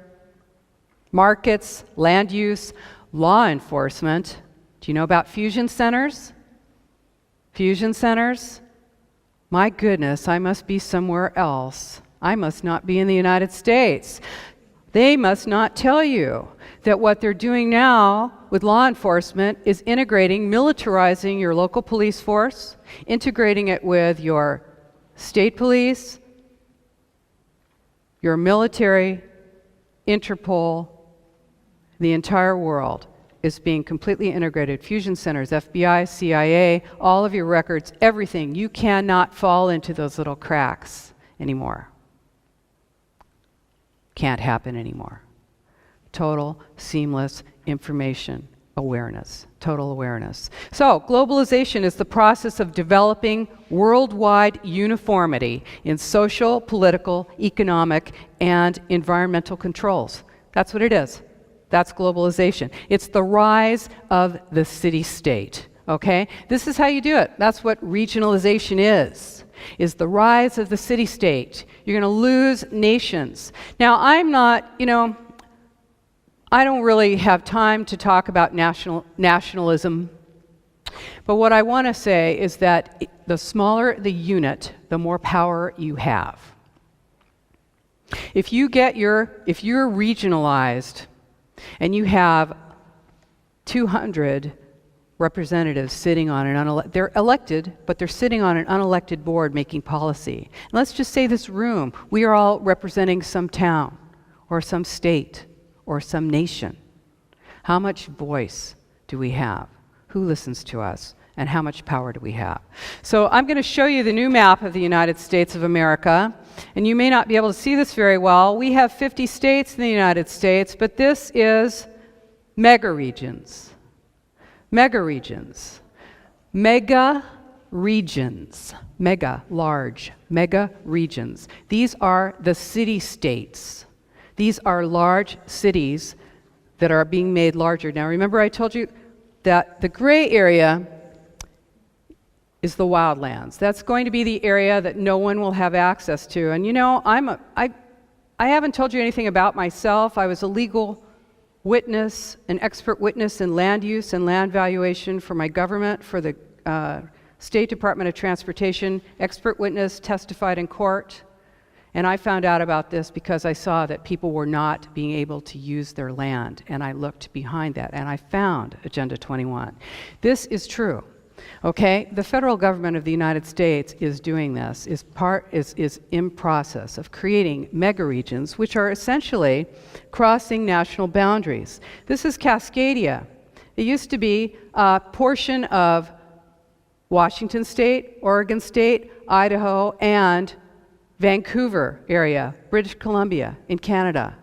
markets, land use, law enforcement. Do you know about fusion centers? Fusion centers? My goodness, I must be somewhere else. I must not be in the United States. They must not tell you that what they're doing now with law enforcement is integrating, militarizing your local police force, integrating it with your state police, your military, Interpol, the entire world. is being completely integrated. Fusion centers, FBI, CIA, all of your records, everything. You cannot fall into those little cracks anymore. Can't happen anymore. Total, seamless information awareness, total awareness. So, globalization is the process of developing worldwide uniformity in social, political, economic, and environmental controls. That's what it is. That's globalization. It's the rise of the city-state, okay? This is how you do it. That's what regionalization is the rise of the city-state. You're going to lose nations. Now, I'm not, I don't really have time to talk about nationalism, but what I want to say is that the smaller the unit, the more power you have. If you're regionalized and you have 200 representatives sitting on they're elected, but they're sitting on an unelected board making policy. And let's just say this room, we are all representing some town or some state or some nation. How much voice do we have? Who listens to us? And how much power do we have? So I'm going to show you the new map of the United States of America. And you may not be able to see this very well. We have 50 states in the United States, but this is mega regions. Mega regions. Mega regions. Mega, large. Mega regions. These are the city-states. These are large cities that are being made larger. Now remember I told you that the gray area is the wildlands. That's going to be the area that no one will have access to. And I haven't told you anything about myself. I was a legal witness, an expert witness in land use and land valuation for my government, for the State Department of Transportation. Expert witness, testified in court. And I found out about this because I saw that people were not being able to use their land. And I looked behind that and I found Agenda 21. This is true. Okay, the federal government of the United States is doing this, is in process of creating mega regions, which are essentially crossing national boundaries. This is Cascadia. It used to be a portion of Washington State, Oregon State, Idaho, and Vancouver area, British Columbia in Canada.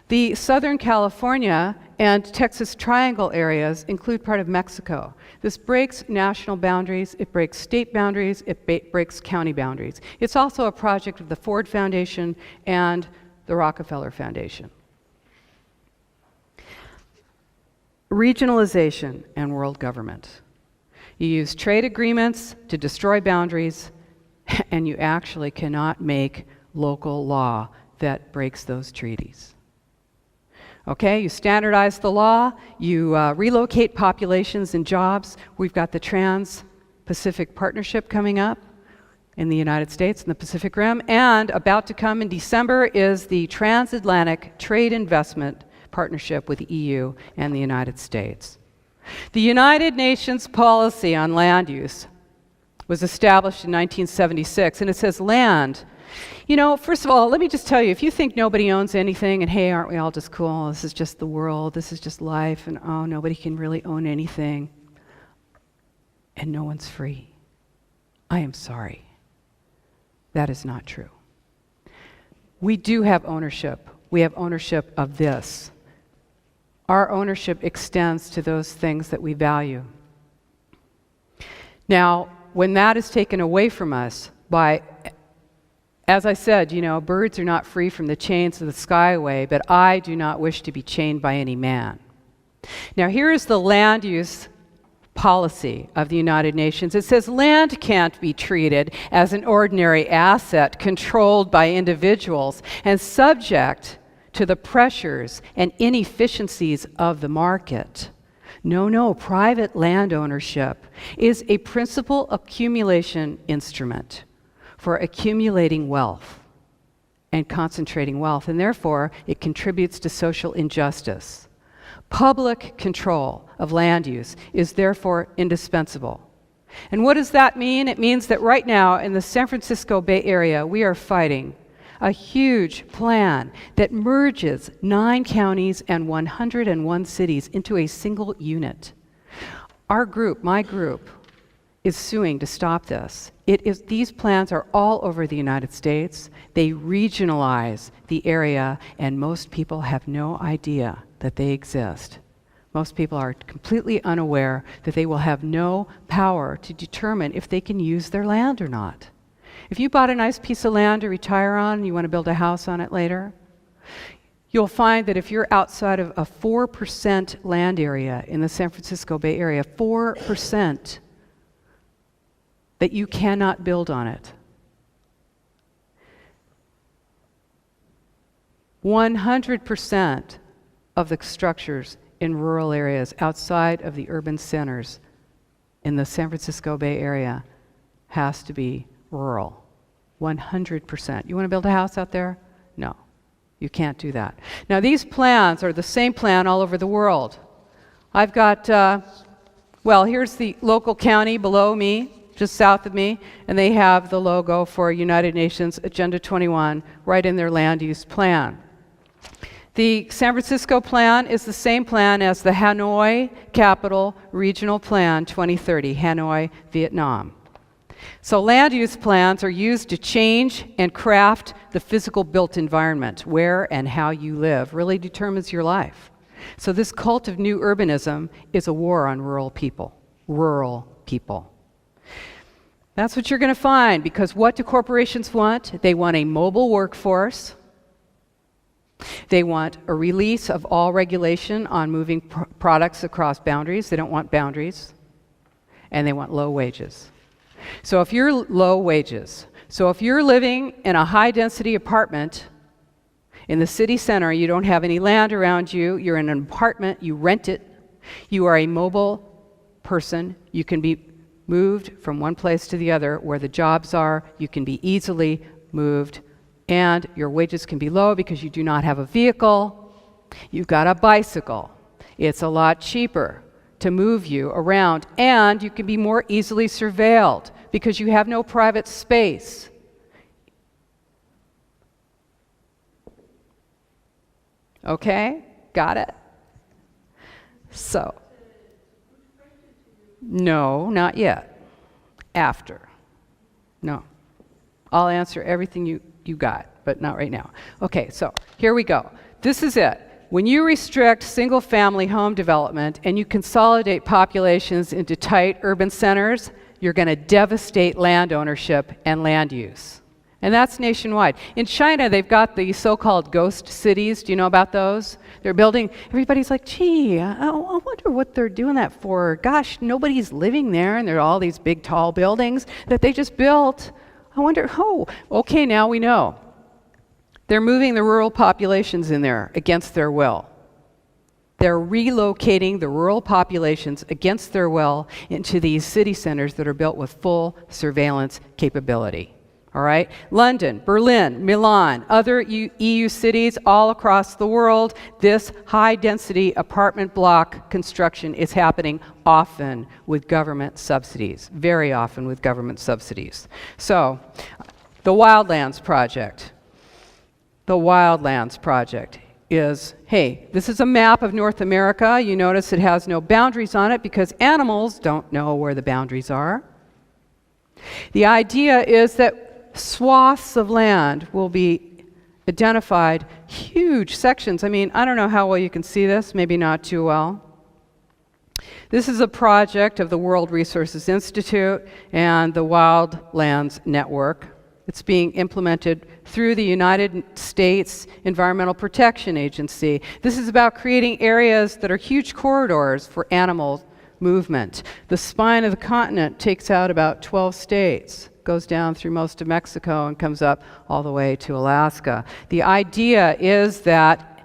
The Southern California and Texas Triangle areas include part of Mexico. This breaks national boundaries, it breaks state boundaries, it breaks county boundaries. It's also a project of the Ford Foundation and the Rockefeller Foundation. Regionalization and world government. You use trade agreements to destroy boundaries, and you actually cannot make local law that breaks those treaties. Okay, you standardize the law, you relocate populations and jobs. We've got the Trans-Pacific Partnership coming up in the United States and the Pacific Rim, and about to come in December is the Transatlantic Trade Investment Partnership with the EU and the United States. The United Nations policy on land use was established in 1976, and it says land. First of all, let me just tell you, if you think nobody owns anything, and hey, aren't we all just cool? This is just the world, this is just life, and oh, nobody can really own anything, and no one's free. I am sorry. That is not true. We do have ownership. We have ownership of this. Our ownership extends to those things that we value. Now, when that is taken away from us by, as I said, birds are not free from the chains of the skyway, but I do not wish to be chained by any man. Now, here is the land use policy of the United Nations. It says land can't be treated as an ordinary asset controlled by individuals and subject to the pressures and inefficiencies of the market. No, private land ownership is a principal accumulation instrument for accumulating wealth and concentrating wealth, and therefore it contributes to social injustice. Public control of land use is therefore indispensable. And what does that mean? It means that right now in the San Francisco Bay Area, we are fighting a huge plan that merges 9 counties and 101 cities into a single unit. Our group, my group, is suing to stop this. These plans are all over the United States. They regionalize the area, and most people have no idea that they exist. Most people are completely unaware that they will have no power to determine if they can use their land or not. If you bought a nice piece of land to retire on and you want to build a house on it later, you'll find that if you're outside of a 4% land area in the San Francisco Bay Area, 4%, that you cannot build on it. 100% of the structures in rural areas outside of the urban centers in the San Francisco Bay Area has to be rural. 100%. You want to build a house out there? No, you can't do that. Now, these plans are the same plan all over the world. I've got, here's the local county below me, just south of me, and they have the logo for United Nations Agenda 21 right in their land use plan. The San Francisco plan is the same plan as the Hanoi Capital Regional Plan 2030, Hanoi, Vietnam. So land use plans are used to change and craft the physical built environment. Where and how you live really determines your life. So this cult of new urbanism is a war on rural people. Rural people. That's what you're going to find, because what do corporations want? They want a mobile workforce. They want a release of all regulation on moving products across boundaries. They don't want boundaries. And they want low wages. So if you're living in a high-density apartment in the city center, you don't have any land around you, you're in an apartment, you rent it, you are a mobile person, you can be moved from one place to the other where the jobs are, you can be easily moved, and your wages can be low because you do not have a vehicle. You've got a bicycle. It's a lot cheaper to move you around, and you can be more easily surveilled because you have no private space. Okay? Got it? So, no, not yet. After. No. I'll answer everything you got, but not right now. Okay, so here we go. This is it. When you restrict single-family home development and you consolidate populations into tight urban centers, you're going to devastate land ownership and land use. And that's nationwide. In China, they've got the so-called ghost cities. Do you know about those? They're building, everybody's like, gee, I wonder what they're doing that for. Gosh, nobody's living there, and there are all these big, tall buildings that they just built. I wonder, okay, now we know. They're moving the rural populations in there against their will. They're relocating the rural populations against their will into these city centers that are built with full surveillance capability. All right? London, Berlin, Milan, other EU cities all across the world, this high-density apartment block construction is happening often with government subsidies, very often with government subsidies. So, the Wildlands Project. The Wildlands Project is, hey, this is a map of North America. You notice it has no boundaries on it because animals don't know where the boundaries are. The idea is that swaths of land will be identified, huge sections. I mean, I don't know how well you can see this, maybe not too well. This is a project of the World Resources Institute and the Wildlands Network. It's being implemented through the United States Environmental Protection Agency. This is about creating areas that are huge corridors for animal movement. The spine of the continent takes out about 12 states, goes down through most of Mexico and comes up all the way to Alaska. The idea is that,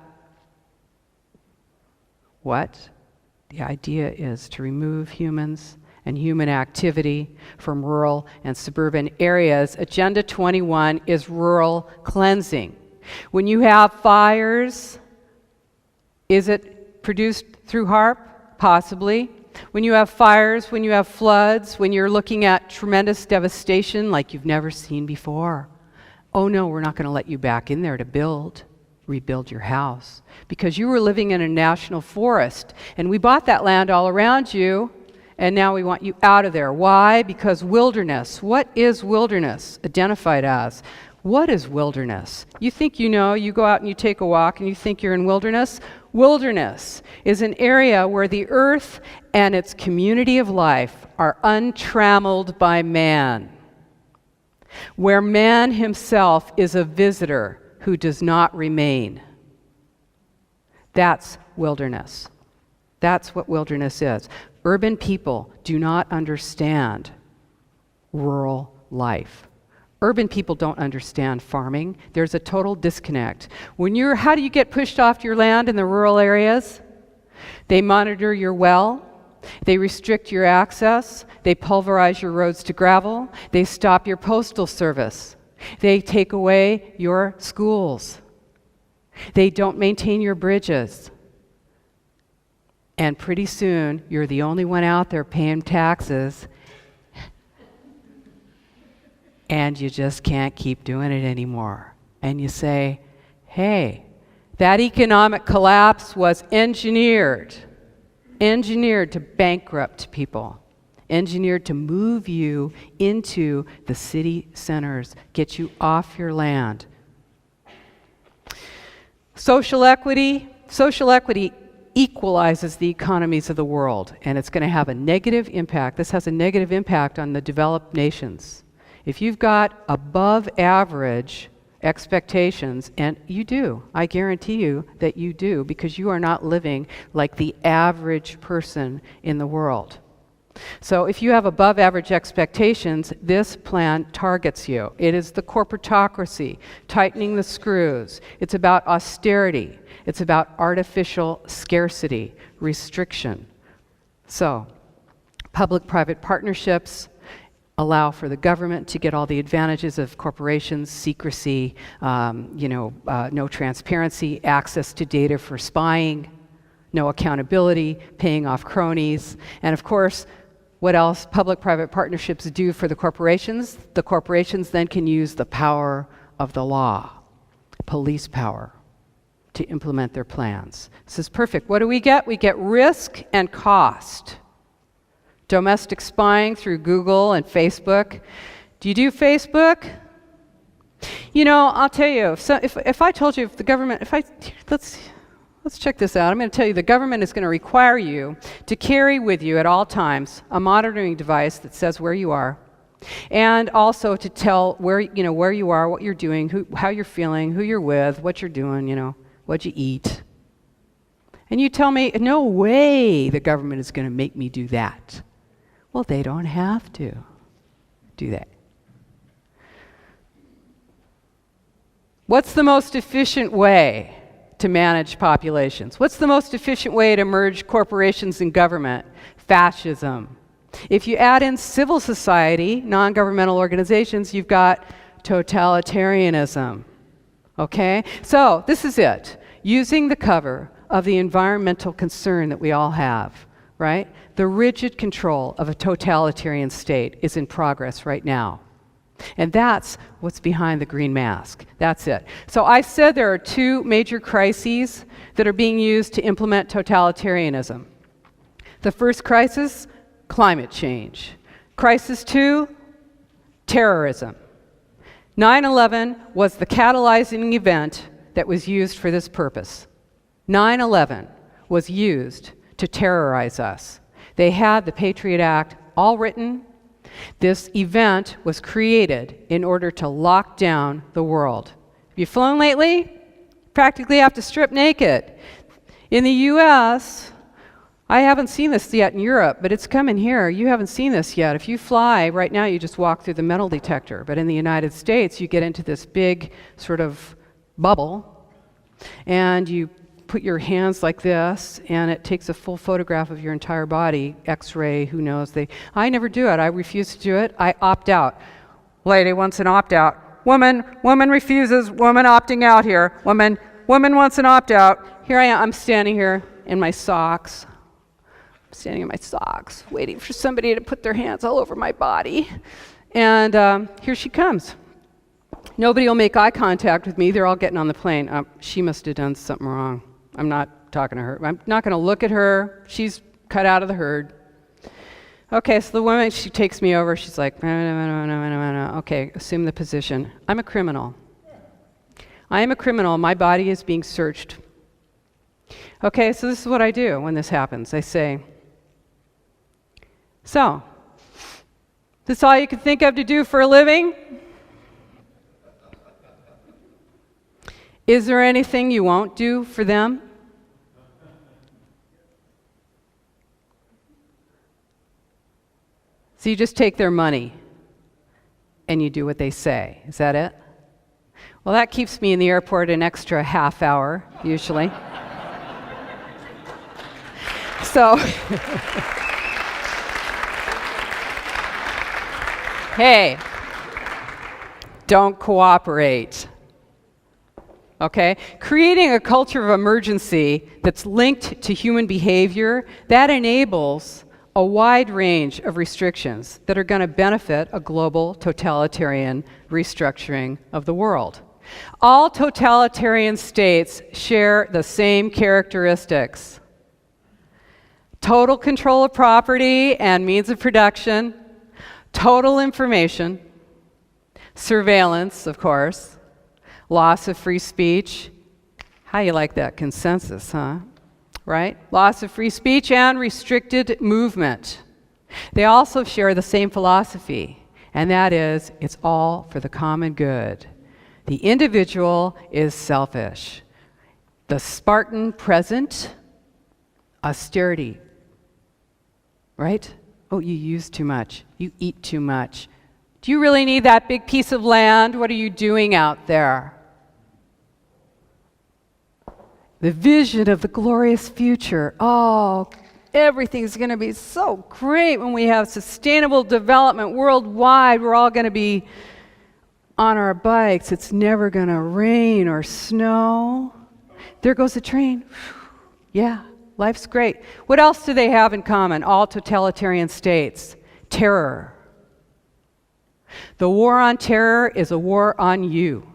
The idea is to remove humans and human activity from rural and suburban areas. Agenda 21 is rural cleansing. When you have fires, is it produced through HARP? Possibly. When you have fires, when you have floods, when you're looking at tremendous devastation like you've never seen before, Oh no, we're not going to let you back in there to rebuild your house, because you were living in a national forest, and we bought that land all around you, and now we want you out of there. Why? Because wilderness. What is wilderness identified as? What is wilderness? You think you know, you go out and you take a walk and you think you're in wilderness. Wilderness is an area where the earth and its community of life are untrammeled by man, where man himself is a visitor who does not remain. That's wilderness. That's what wilderness is. Urban people do not understand rural life. Urban people don't understand farming. There's a total disconnect. How do you get pushed off your land in the rural areas? They monitor your well. They restrict your access. They pulverize your roads to gravel. They stop your postal service. They take away your schools. They don't maintain your bridges. And pretty soon, you're the only one out there paying taxes, and you just can't keep doing it anymore. And you say, hey, that economic collapse was engineered to bankrupt people, engineered to move you into the city centers, get you off your land. Social equity equalizes the economies of the world, and it's going to have a negative impact. This has a negative impact on the developed nations. If you've got above average expectations, and you do, I guarantee you that you do, because you are not living like the average person in the world. So if you have above average expectations, this plan targets you. It is the corporatocracy, tightening the screws. It's about austerity. It's about artificial scarcity, restriction. So, public-private partnerships allow for the government to get all the advantages of corporations, secrecy, no transparency, access to data for spying, no accountability, paying off cronies, and of course, what else public-private partnerships do for the corporations? The corporations then can use the power of the law, police power, to implement their plans. This is perfect. What do we get? We get risk and cost. Domestic spying through Google and Facebook. Do you do Facebook? You know, I'll tell you, if I told you, if the government, let's check this out. I'm going to tell you the government is going to require you to carry with you at all times a monitoring device that says where you are, and also to tell where you are, what you're doing, how you're feeling, who you're with, what you're doing, what you eat. And you tell me, no way the government is going to make me do that. Well, they don't have to do that. What's the most efficient way to manage populations? What's the most efficient way to merge corporations and government? Fascism. If you add in civil society, non-governmental organizations, you've got totalitarianism. Okay? So, this is it. Using the cover of the environmental concern that we all have, right? The rigid control of a totalitarian state is in progress right now. And that's what's behind the green mask. That's it. So I said there are two major crises that are being used to implement totalitarianism. The first crisis, climate change. Crisis 2, terrorism. 9/11 was the catalyzing event that was used for this purpose. 9/11 was used to terrorize us. They had the Patriot Act all written. This event was created in order to lock down the world. Have you flown lately? Practically have to strip naked. In the US, I haven't seen this yet in Europe, but it's coming here. You haven't seen this yet. If you fly, right now you just walk through the metal detector. But in the United States, you get into this big sort of bubble, and you put your hands like this, and it takes a full photograph of your entire body, X-ray, who knows. I never do it. I refuse to do it. I opt out. Lady wants an opt-out. Woman refuses. Woman opting out here. Woman wants an opt-out. Here I am. I'm standing here in my socks. Waiting for somebody to put their hands all over my body. And here she comes. Nobody will make eye contact with me. They're all getting on the plane. She must have done something wrong. I'm not talking to her. I'm not going to look at her. She's cut out of the herd. Okay, so the woman, she takes me over. She's like, no. Okay, assume the position. I'm a criminal. I am a criminal. My body is being searched. Okay, so this is what I do when this happens. I say, so, this all you can think of to do for a living? Is there anything you won't do for them? So you just take their money and you do what they say. Is that it? Well, that keeps me in the airport an extra half hour, usually. So, hey, don't cooperate. Okay? Creating a culture of emergency that's linked to human behavior, that enables a wide range of restrictions that are going to benefit a global totalitarian restructuring of the world. All totalitarian states share the same characteristics: total control of property and means of production, total information, surveillance, of course, loss of free speech. How you like that consensus, huh? Right? Loss of free speech and restricted movement. They also share the same philosophy, and that is, it's all for the common good. The individual is selfish. The Spartan present, austerity. Right? Oh, you use too much. You eat too much. Do you really need that big piece of land? What are you doing out there? The vision of the glorious future. Oh, everything's going to be so great when we have sustainable development worldwide. We're all going to be on our bikes. It's never going to rain or snow. There goes the train. Yeah, life's great. What else do they have in common? All totalitarian states. Terror. The war on terror is a war on you.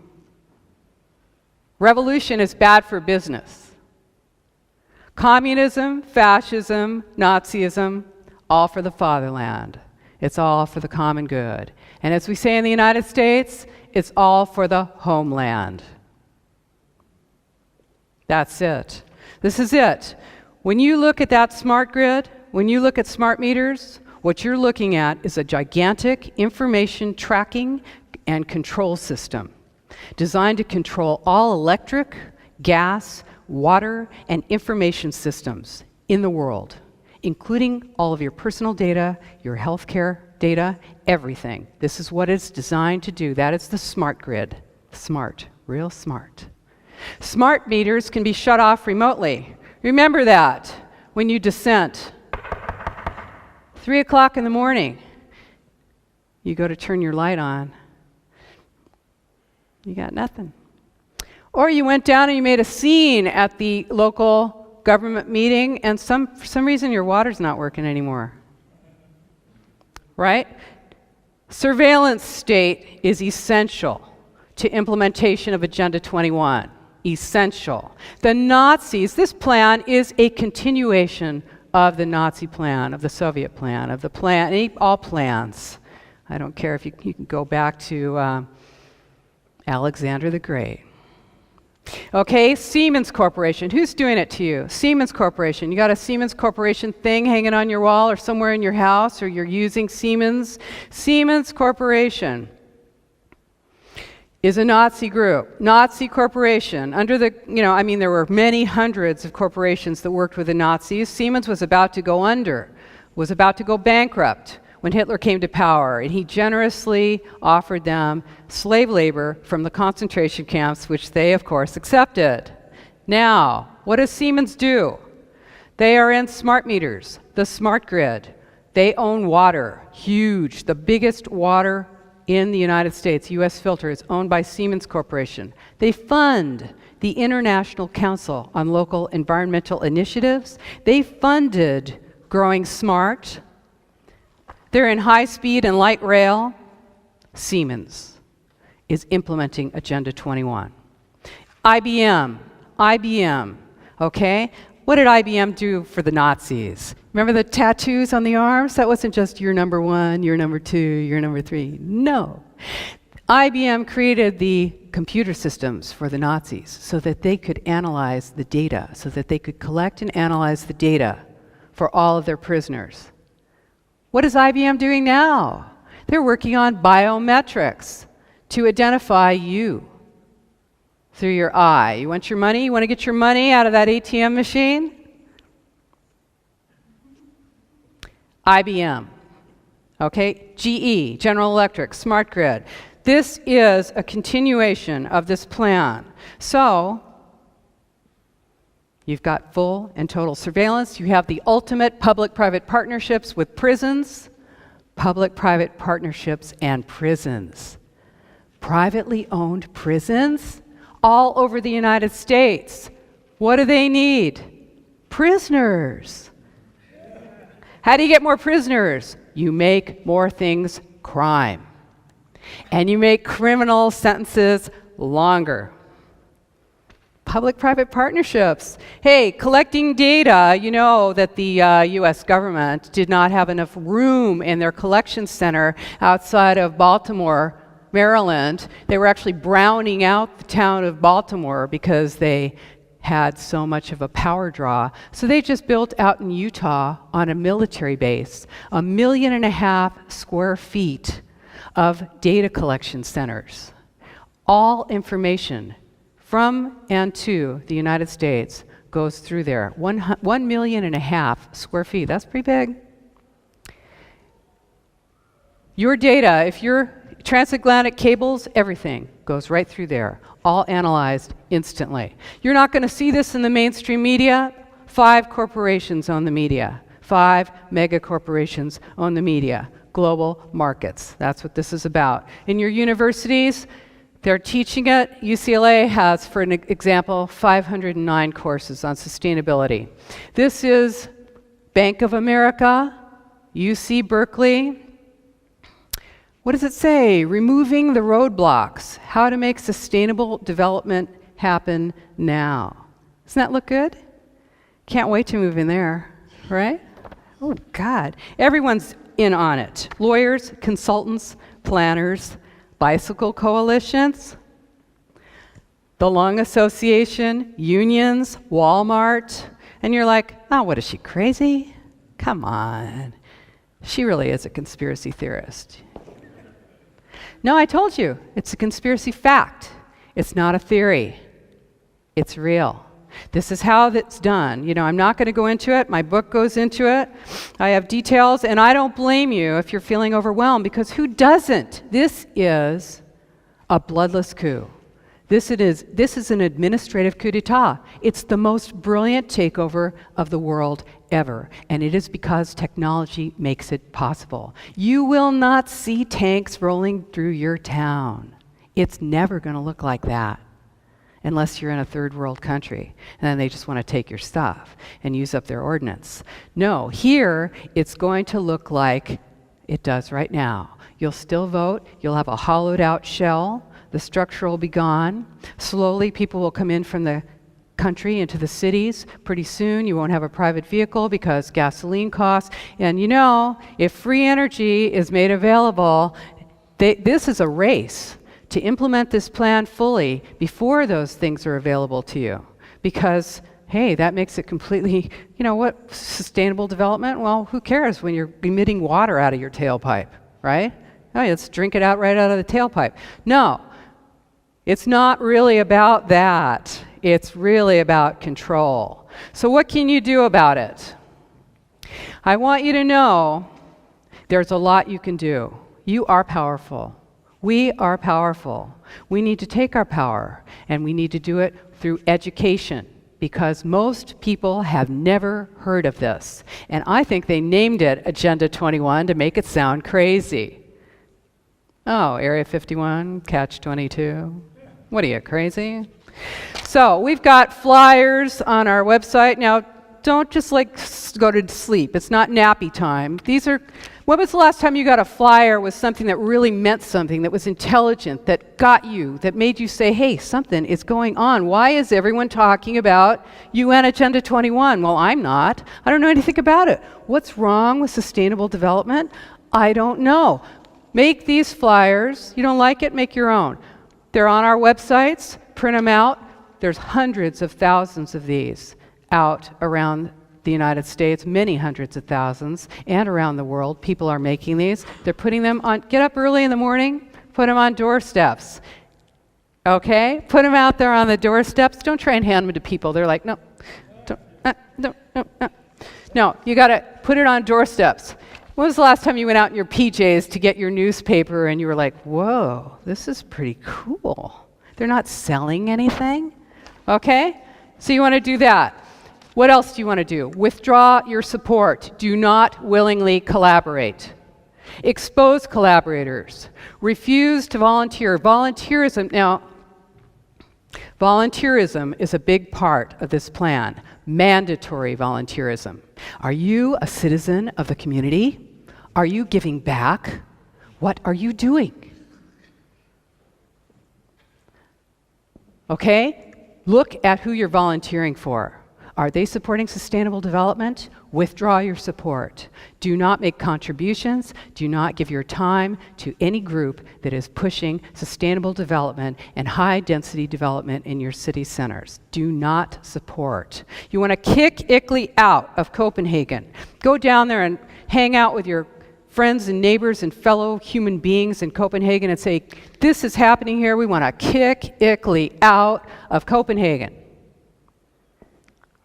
Revolution is bad for business. Communism, fascism, Nazism, all for the fatherland. It's all for the common good. And as we say in the United States, it's all for the homeland. That's it. This is it. When you look at that smart grid, when you look at smart meters, what you're looking at is a gigantic information tracking and control system designed to control all electric, gas, water, and information systems in the world, including all of your personal data, your healthcare data, everything. This is what it's designed to do. That is the smart grid. Smart, real smart. Smart meters can be shut off remotely. Remember that when you dissent. 3 o'clock in the morning, you go to turn your light on. You got nothing. Or you went down and you made a scene at the local government meeting, and for some reason your water's not working anymore. Right? Surveillance state is essential to implementation of Agenda 21. Essential. The Nazis, this plan is a continuation of the Nazi plan, of the Soviet plan, of the plan, all plans. I don't care if you can go back to Alexander the Great. Okay, Siemens Corporation. Who's doing it to you? Siemens Corporation. You got a Siemens Corporation thing hanging on your wall or somewhere in your house, or you're using Siemens. Siemens Corporation is a Nazi group. Nazi Corporation. Under the, there were many hundreds of corporations that worked with the Nazis. Siemens was about to go under, was about to go bankrupt when Hitler came to power, and he generously offered them slave labor from the concentration camps, which they, of course, accepted. Now, what does Siemens do? They are in smart meters, the smart grid. They own water, huge, the biggest water in the United States. U.S. Filter is owned by Siemens Corporation. They fund the International Council on Local Environmental Initiatives. They funded Growing Smart. They're in high speed and light rail. Siemens. is implementing Agenda 21. IBM, okay? What did IBM do for the Nazis? Remember the tattoos on the arms? That wasn't just you're number 1, you're number 2, you're number 3. No. IBM created the computer systems for the Nazis so that they could analyze the data, so that they could collect and analyze the data for all of their prisoners. What is IBM doing now? They're working on biometrics to identify you through your eye. You want your money? You want to get your money out of that ATM machine? IBM. Okay? GE, General Electric, Smart Grid. This is a continuation of this plan. So, you've got full and total surveillance. You have the ultimate public-private partnerships with prisons, public-private partnerships and prisons. Privately owned prisons all over the United States. What do they need? Prisoners. How do you get more prisoners? You make more things crime. And you make criminal sentences longer. Public-private partnerships. Hey, collecting data, you know that the US government did not have enough room in their collection center outside of Baltimore, Maryland. They were actually browning out the town of Baltimore because they had so much of a power draw. So they just built out in Utah on a military base 1.5 million square feet of data collection centers. All information from and to the United States goes through there. 1.5 million square feet. That's pretty big. Your data, if you're transatlantic cables, everything goes right through there, all analyzed instantly. You're not going to see this in the mainstream media. 5 corporations own the media. 5 mega corporations own the media. Global markets. That's what this is about. In your universities, they're teaching it. UCLA has, for an example, 509 courses on sustainability. This is Bank of America, UC Berkeley. What does it say? Removing the roadblocks. How to make sustainable development happen now. Doesn't that look good? Can't wait to move in there, right? Oh, God. Everyone's in on it. Lawyers, consultants, planners, bicycle coalitions, the Lung Association, unions, Walmart. And you're like, oh, what is she, crazy? Come on. She really is a conspiracy theorist. No, I told you, it's a conspiracy fact. It's not a theory. It's real. This is how it's done. You know, I'm not going to go into it. My book goes into it. I have details, and I don't blame you if you're feeling overwhelmed, because who doesn't? This is a bloodless coup. This is an administrative coup d'etat. It's the most brilliant takeover of the world ever, and it is because technology makes it possible. You will not see tanks rolling through your town. It's never going to look like that unless you're in a third world country, and then they just want to take your stuff and use up their ordnance. No, here it's going to look like it does right now. You'll still vote. You'll have a hollowed out shell. The structure will be gone. Slowly, people will come in from the country into the cities. Pretty soon, you won't have a private vehicle because gasoline costs. And you know, if free energy is made available, this is a race to implement this plan fully before those things are available to you. Because, hey, that makes it completely, you know what, sustainable development? Well, who cares when you're emitting water out of your tailpipe, right? Oh, let's drink it out right out of the tailpipe. No. It's not really about that. It's really about control. So what can you do about it? I want you to know there's a lot you can do. You are powerful. We are powerful. We need to take our power, and we need to do it through education, because most people have never heard of this. And I think they named it Agenda 21 to make it sound crazy. Oh, Area 51, Catch 22. What are you, crazy? So we've got flyers on our website. Now, don't just go to sleep. It's not nappy time. These are When was the last time you got a flyer with something that really meant something, that was intelligent, that got you, that made you say, hey, something is going on? Why is everyone talking about UN Agenda 21? Well, I'm not. I don't know anything about it. What's wrong with sustainable development? I don't know. Make these flyers. You don't like it? Make your own. They're on our websites. Print them out. There's hundreds of thousands of these out around the United States, many hundreds of thousands, and around the world. People are making these. They're putting them on, get up early in the morning, put them on doorsteps. Okay? Put them out there on the doorsteps. Don't try and hand them to people. They're like, no, don't, no. No, you got to put it on doorsteps. When was the last time you went out in your PJs to get your newspaper and you were like, whoa, this is pretty cool. They're not selling anything. Okay? So you want to do that. What else do you want to do? Withdraw your support. Do not willingly collaborate. Expose collaborators. Refuse to volunteer. Volunteerism, now, volunteerism is a big part of this plan. Mandatory volunteerism. Are you a citizen of the community? Are you giving back? What are you doing? Okay? Look at who you're volunteering for. Are they supporting sustainable development? Withdraw your support. Do not make contributions. Do not give your time to any group that is pushing sustainable development and high-density development in your city centers. Do not support. You want to kick ICLEI out of Copenhagen. Go down there and hang out with your friends and neighbors and fellow human beings in Copenhagen and say, this is happening here. We want to kick ICLEI out of Copenhagen.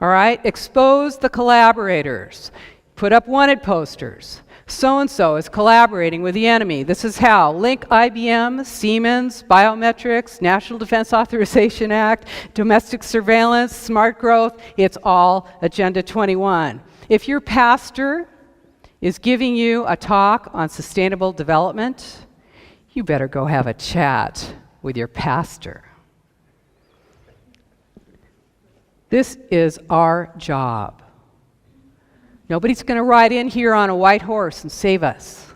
All right, expose the collaborators. Put up wanted posters. So-and-so is collaborating with the enemy. This is how. Link IBM, Siemens, biometrics, National Defense Authorization Act, domestic surveillance, smart growth. It's all Agenda 21. If your pastor is giving you a talk on sustainable development, you better go have a chat with your pastor. This is our job. Nobody's going to ride in here on a white horse and save us.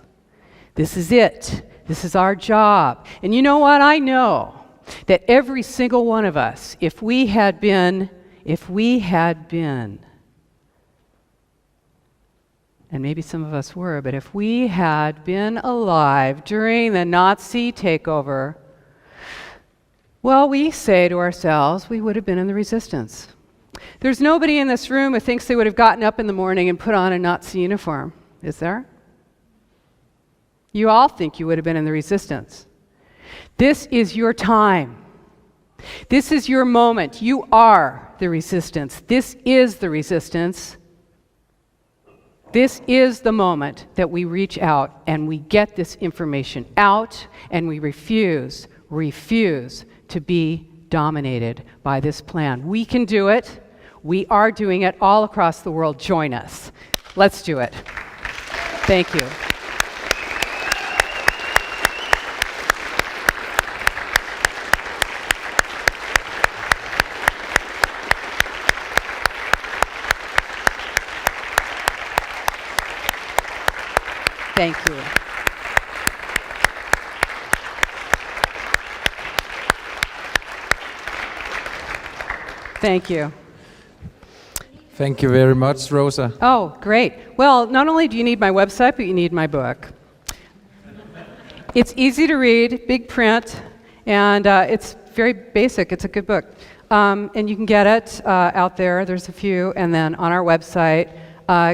This is it. This is our job. And you know what? I know that every single one of us, if we had been, and maybe some of us were, but if we had been alive during the Nazi takeover, well, we say to ourselves, we would have been in the resistance. There's nobody in this room who thinks they would have gotten up in the morning and put on a Nazi uniform, is there? You all think you would have been in the resistance. This is your time. This is your moment. You are the resistance. This is the resistance. This is the moment that we reach out and we get this information out and we refuse to be dominated by this plan. We can do it. We are doing it all across the world. Join us. Let's do it. Thank you. Thank you. Thank you. Thank you very much, Rosa. Oh, great. Well, not only do you need my website, but you need my book. It's easy to read, big print, and it's very basic. It's a good book. And you can get it out there. There's a few. And then on our website,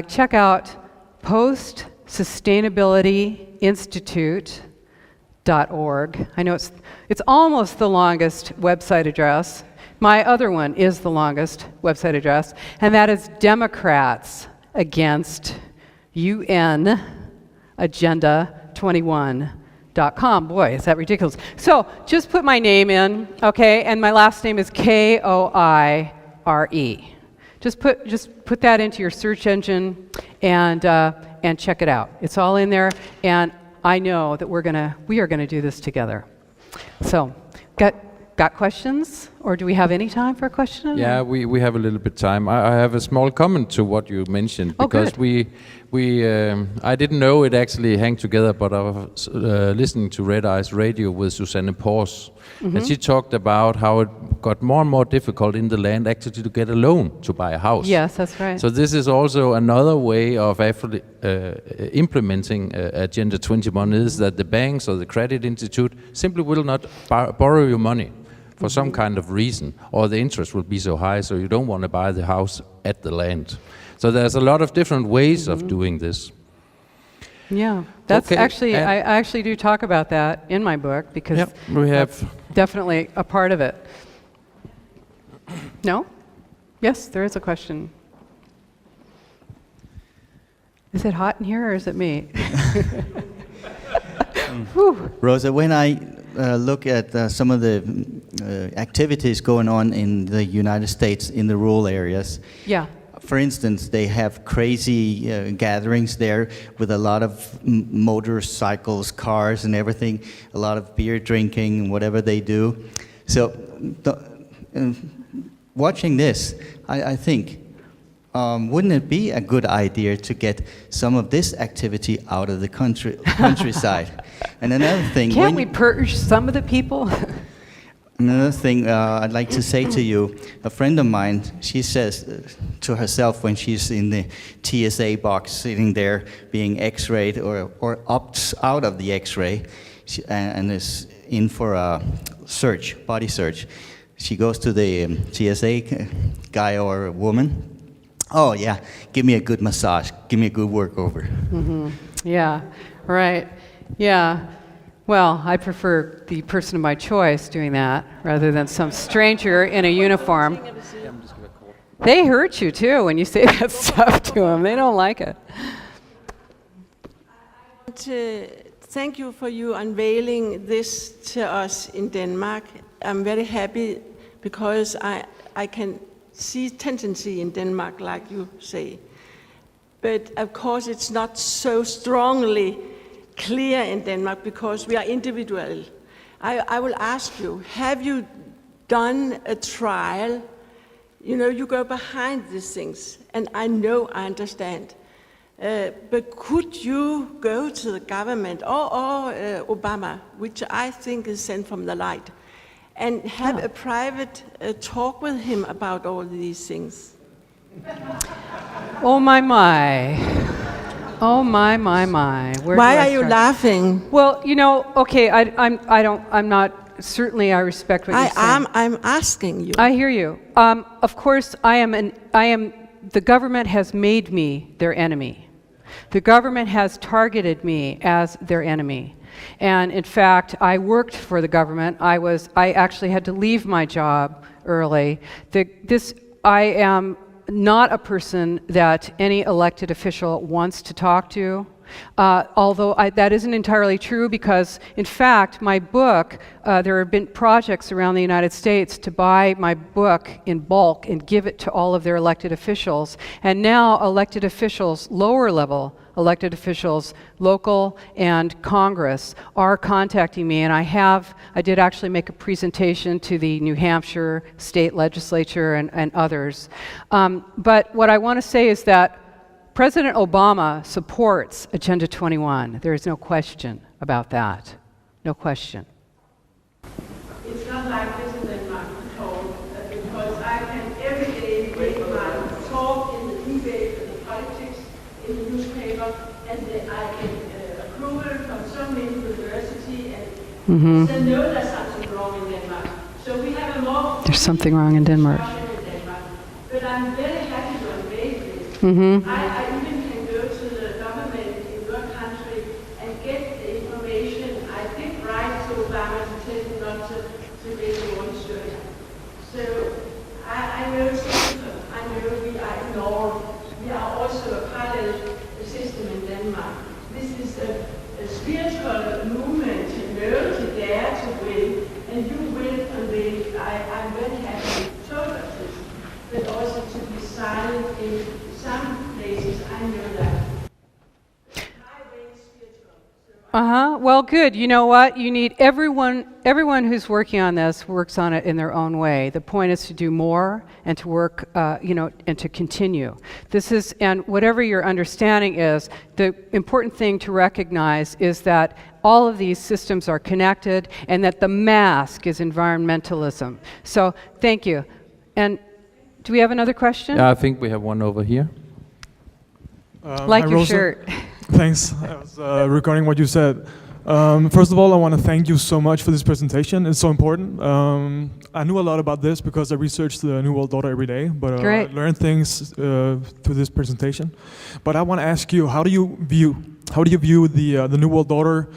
check out postsustainabilityinstitute.org. I know it's almost the longest website address. My other one is the longest website address, and that is Democrats Against UN Agenda 21.com. Boy, is that ridiculous. So just put my name in, okay, and my last name is Koire. Just put that into your search engine and check it out. It's all in there, and I know that we are gonna do this together. So, got questions, or do we have any time for a question? Yeah, we have a little bit time. I have a small comment to what you mentioned, because we I didn't know it actually hang together, but I was listening to Red Eyes Radio with Susanne Pors, and she talked about how it got more and more difficult in the land actually to get a loan to buy a house. Yes, that's right. So this is also another way of actually implementing Agenda 21 is that the banks or the credit institute simply will not borrow you money for some kind of reason, or the interest will be so high so you don't want to buy the house at the land. So there's a lot of different ways of doing this. Yeah, that's Okay, actually, I actually do talk about that in my book because we have that's definitely a part of it. No? Yes, there is a question. Is it hot in here or is it me? Rosa, when I look at some of the activities going on in the United States in the rural areas, Yeah. for instance, they have crazy gatherings there with a lot of motorcycles, cars, and everything, a lot of beer drinking and whatever they do. So, watching this, I think, wouldn't it be a good idea to get some of this activity out of the countryside? And another thing, Can't we purge some of the people? another thing I'd like to say to you, a friend of mine, she says to herself when she's in the TSA box sitting there being x-rayed or opts out of the x-ray and is in for a search, body search, she goes to the TSA guy or woman, oh yeah, give me a good massage, give me a good workover. Yeah, right. Yeah. Well, I prefer the person of my choice doing that rather than some stranger in a uniform. They hurt you too when you say that stuff to them. They don't like it. I want to thank you for you unveiling this to us in Denmark. I'm very happy because I can see tendency in Denmark, like you say. But of course, it's not so strongly clear in Denmark because we are individual. I will ask you, have you done a trial? You know, you go behind these things, and I know, I understand. But could you go to the government or Obama, which I think is sent from the light, and have a private talk with him about all these things? Oh my. Oh my. Where Why do I are you start? laughing? Well, you know, okay, I'm not, certainly I respect what you're saying. I'm asking you. I hear you. Of course, the government has made me their enemy. The government has targeted me as their enemy. And in fact, I worked for the government. I actually had to leave my job early. I am not a person that any elected official wants to talk to. Although that isn't entirely true because, in fact, my book, there have been projects around the United States to buy my book in bulk and give it to all of their elected officials. And now elected officials, lower level elected officials, local and Congress, are contacting me. And I did actually make a presentation to the New Hampshire state legislature and others. But what I want to say is that President Obama supports Agenda 21. There is no question about that. No question. It's not like this in Denmark at all, because I can every day make my talk in the debate and the politics in the newspaper, and I get approval from so many universities, and they know there's something wrong in Denmark. So we have a more... There's something wrong in Denmark. But I'm very happy to unveil this. I even can go to the government in your country and get the information. I did write to Obama to tell him not to get the one shirt. So I know system. I know we are ignored. We are also a parallel system in Denmark. This is a spiritual movement to know, to dare, to will, and you will unveil. I'm very happy to talk about this, but also to be silent in some places. I know that. My way is spiritual, so Well, good. You know what? You need everyone who's working on this works on it in their own way. The point is to do more and to work, and to continue. And whatever your understanding is, the important thing to recognize is that all of these systems are connected and that the mask is environmentalism. So, thank you. And do we have another question? Yeah, I think we have one over here. Like hi, your Rosa. shirt. Thanks. I was regarding what you said. First of all, I want to thank you so much for this presentation. It's so important. I knew a lot about this because I researched the New World Order every day, but I learned things through this presentation. But I want to ask you, how do you view the New World Order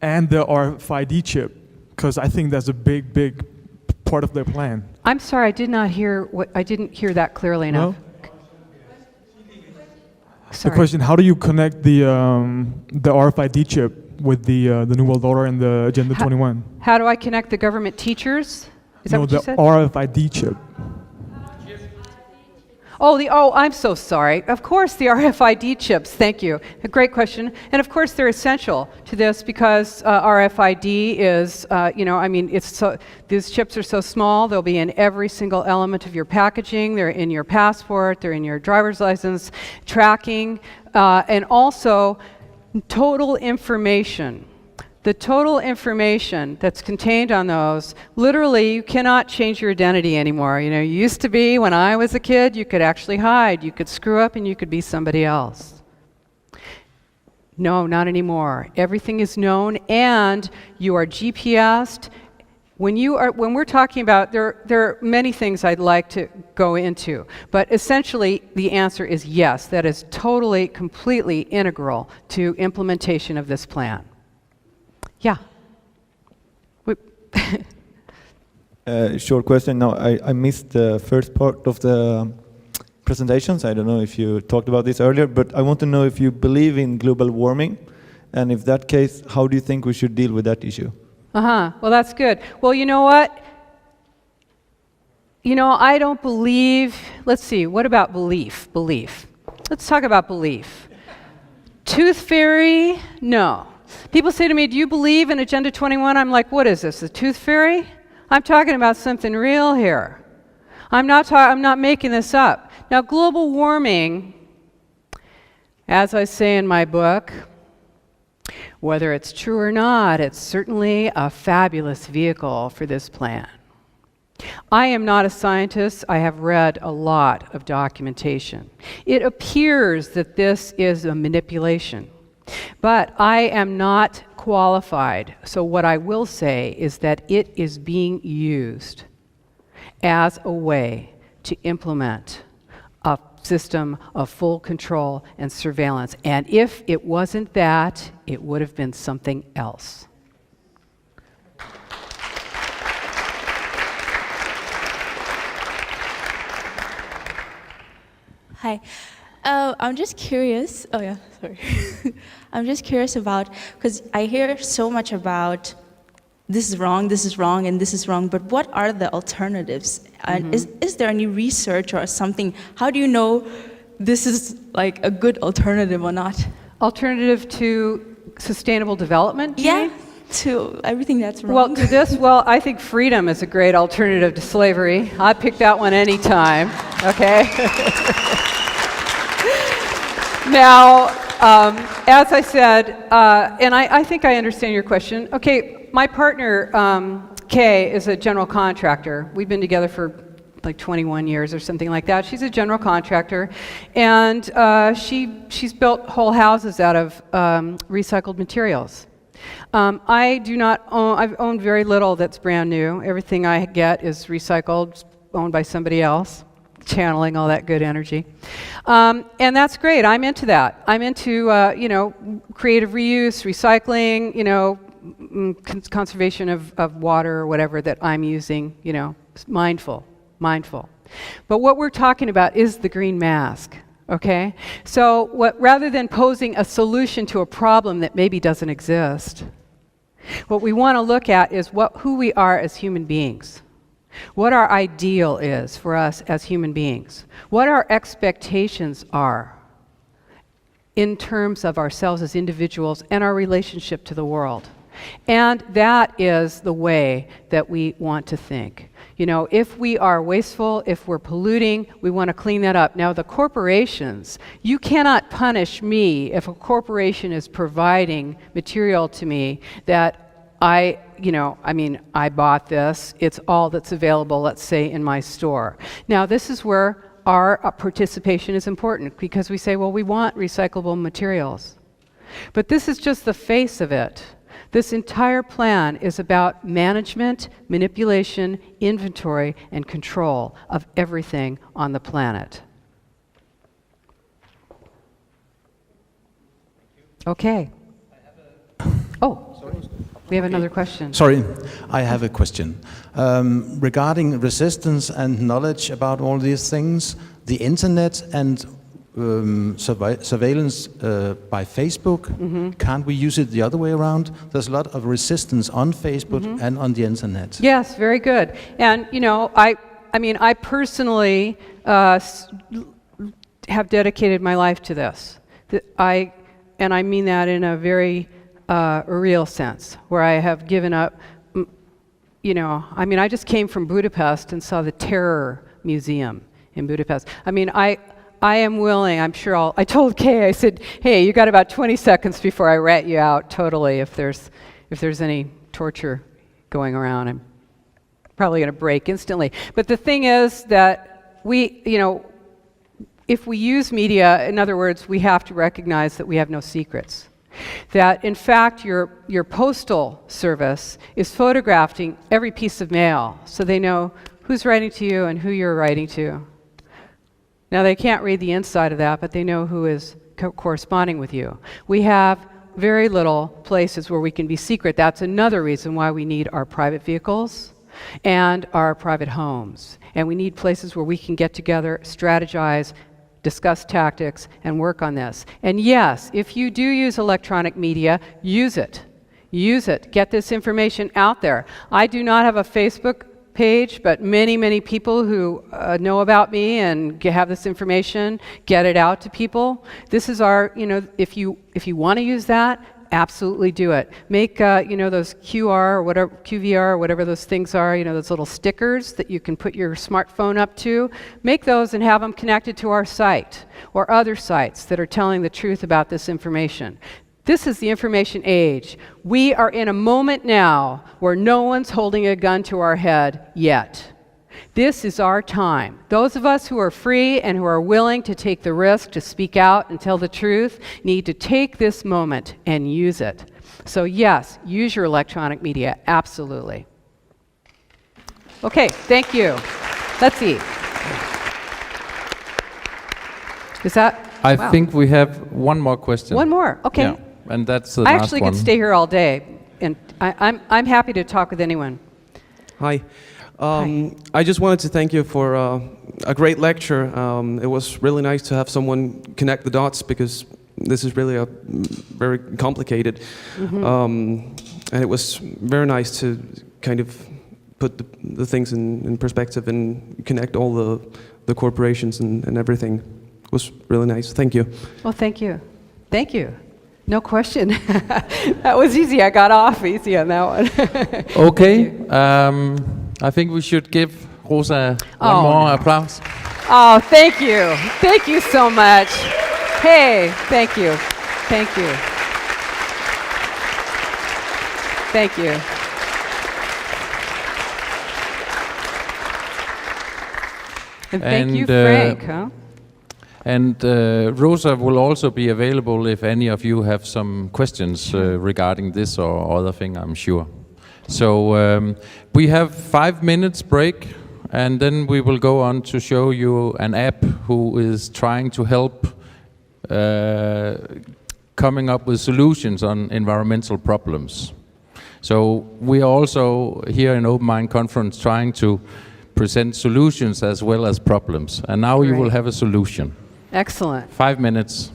and the RFID chip? Because I think that's a big part of their plan. I'm sorry, I didn't hear that clearly enough. No? Sorry. The question: how do you connect the RFID chip with the New World Order and the Agenda 21? How do I connect the government teachers? Is that what you said? No, the RFID chip. I'm so sorry. Of course, the RFID chips. Thank you. A great question. And of course, they're essential to this because RFID is, these chips are so small, they'll be in every single element of your packaging. They're in your passport, they're in your driver's license, tracking, and also total information. The total information that's contained on those, literally, you cannot change your identity anymore. You used to be, when I was a kid, you could actually hide. You could screw up and you could be somebody else. No, not anymore. Everything is known and you are GPSed. When we're talking about, there are many things I'd like to go into, but essentially the answer is yes. That is totally, completely integral to implementation of this plan. Yeah. Short question. No, I missed the first part of the presentations. I don't know if you talked about this earlier, but I want to know if you believe in global warming, and if that case, how do you think we should deal with that issue? Well, that's good. Well, you know what? I don't believe, let's see, what about belief? Let's talk about belief. Tooth fairy? No. People say to me, do you believe in Agenda 21? I'm like, what is this, the tooth fairy? I'm talking about something real here. I'm not making this up. Now, global warming, as I say in my book, whether it's true or not, it's certainly a fabulous vehicle for this plan. I am not a scientist. I have read a lot of documentation. It appears that this is a manipulation. But I am not qualified, so what I will say is that it is being used as a way to implement a system of full control and surveillance. And if it wasn't that, it would have been something else. Hi. I'm just curious. Oh, yeah, sorry. I'm just curious about, because I hear so much about this is wrong, and this is wrong, but what are the alternatives? And is there any research or something? How do you know this is like a good alternative or not? Alternative to sustainable development? Yeah, to everything that's wrong. Well, to this, I think freedom is a great alternative to slavery. I'd pick that one anytime, okay? Now, as I said, and I think I understand your question. Okay, my partner, Kay, is a general contractor. We've been together for like 21 years or something like that. She's a general contractor, and she's built whole houses out of recycled materials. I do not own, I've owned very little that's brand new. Everything I get is recycled, owned by somebody else, channeling all that good energy. And that's great. I'm into that. I'm into, creative reuse, recycling, conservation of water or whatever that I'm using, mindful. But what we're talking about is the green mask, okay? So rather than posing a solution to a problem that maybe doesn't exist, what we want to look at is who we are as human beings. What our ideal is for us as human beings. What our expectations are. in terms of ourselves as individuals and our relationship to the world. And that is the way that we want to think. You know, if we are wasteful, if we're polluting, we want to clean that up. Now, the corporations, you cannot punish me if a corporation is providing material to me that I bought this, it's all that's available, let's say, in my store. Now, this is where our participation is important, because we say, well, we want recyclable materials. But this is just the face of it. This entire plan is about management, manipulation, inventory, and control of everything on the planet. Okay. We have another question. Sorry, I have a question. Regarding resistance and knowledge about all these things, the internet and surveillance by Facebook, can't we use it the other way around? There's a lot of resistance on Facebook and on the internet. Yes, very good. And, you know, I personally have dedicated my life to this. And I mean that in a very real sense, where I have given up, you know, I just came from Budapest and saw the Terror Museum in Budapest. I am willing, I told Kay, I said, hey, you got about 20 seconds before I rat you out totally if there's any torture going around. I'm probably going to break instantly. But the thing is that if we use media, in other words, we have to recognize that we have no secrets. That, in fact, your postal service is photographing every piece of mail so they know who's writing to you and who you're writing to. Now, they can't read the inside of that, but they know who is corresponding with you. We have very little places where we can be secret. That's another reason why we need our private vehicles and our private homes. And we need places where we can get together, strategize, discuss tactics, and work on this. And yes, if you do use electronic media, use it. Use it. Get this information out there. I do not have a Facebook page, but many people who know about me and have this information, get it out to people. This is our, if you want to use that, absolutely do it. Make, those QR or whatever, QVR or whatever those things are, those little stickers that you can put your smartphone up to. Make those and have them connected to our site or other sites that are telling the truth about this information. This is the information age. We are in a moment now where no one's holding a gun to our head yet. This is our time. Those of us who are free and who are willing to take the risk to speak out and tell the truth need to take this moment and use it. So yes, use your electronic media, absolutely. Okay, thank you. Let's see. Is that? I think we have one more question. One more, okay. Yeah, and that's the I last actually one. could stay here all day, and I'm happy to talk with anyone. Hi. I just wanted to thank you for a great lecture. It was really nice to have someone connect the dots, because this is really very complicated. And it was very nice to kind of put the things in perspective and connect all the corporations and everything. It was really nice. Thank you. Well, thank you. Thank you. No question. That was easy. I got off easy on that one. Okay. I think we should give Rosa one more applause. Oh, thank you. Thank you so much. Hey, thank you. Thank you. Thank you. And thank you, Frank. And Rosa will also be available if any of you have some questions regarding this or other thing, I'm sure. So we have 5 minutes break, and then we will go on to show you an app who is trying to help coming up with solutions on environmental problems. So we are also here in Open Mind Conference trying to present solutions as well as problems. And now you will have a solution. Excellent. 5 minutes.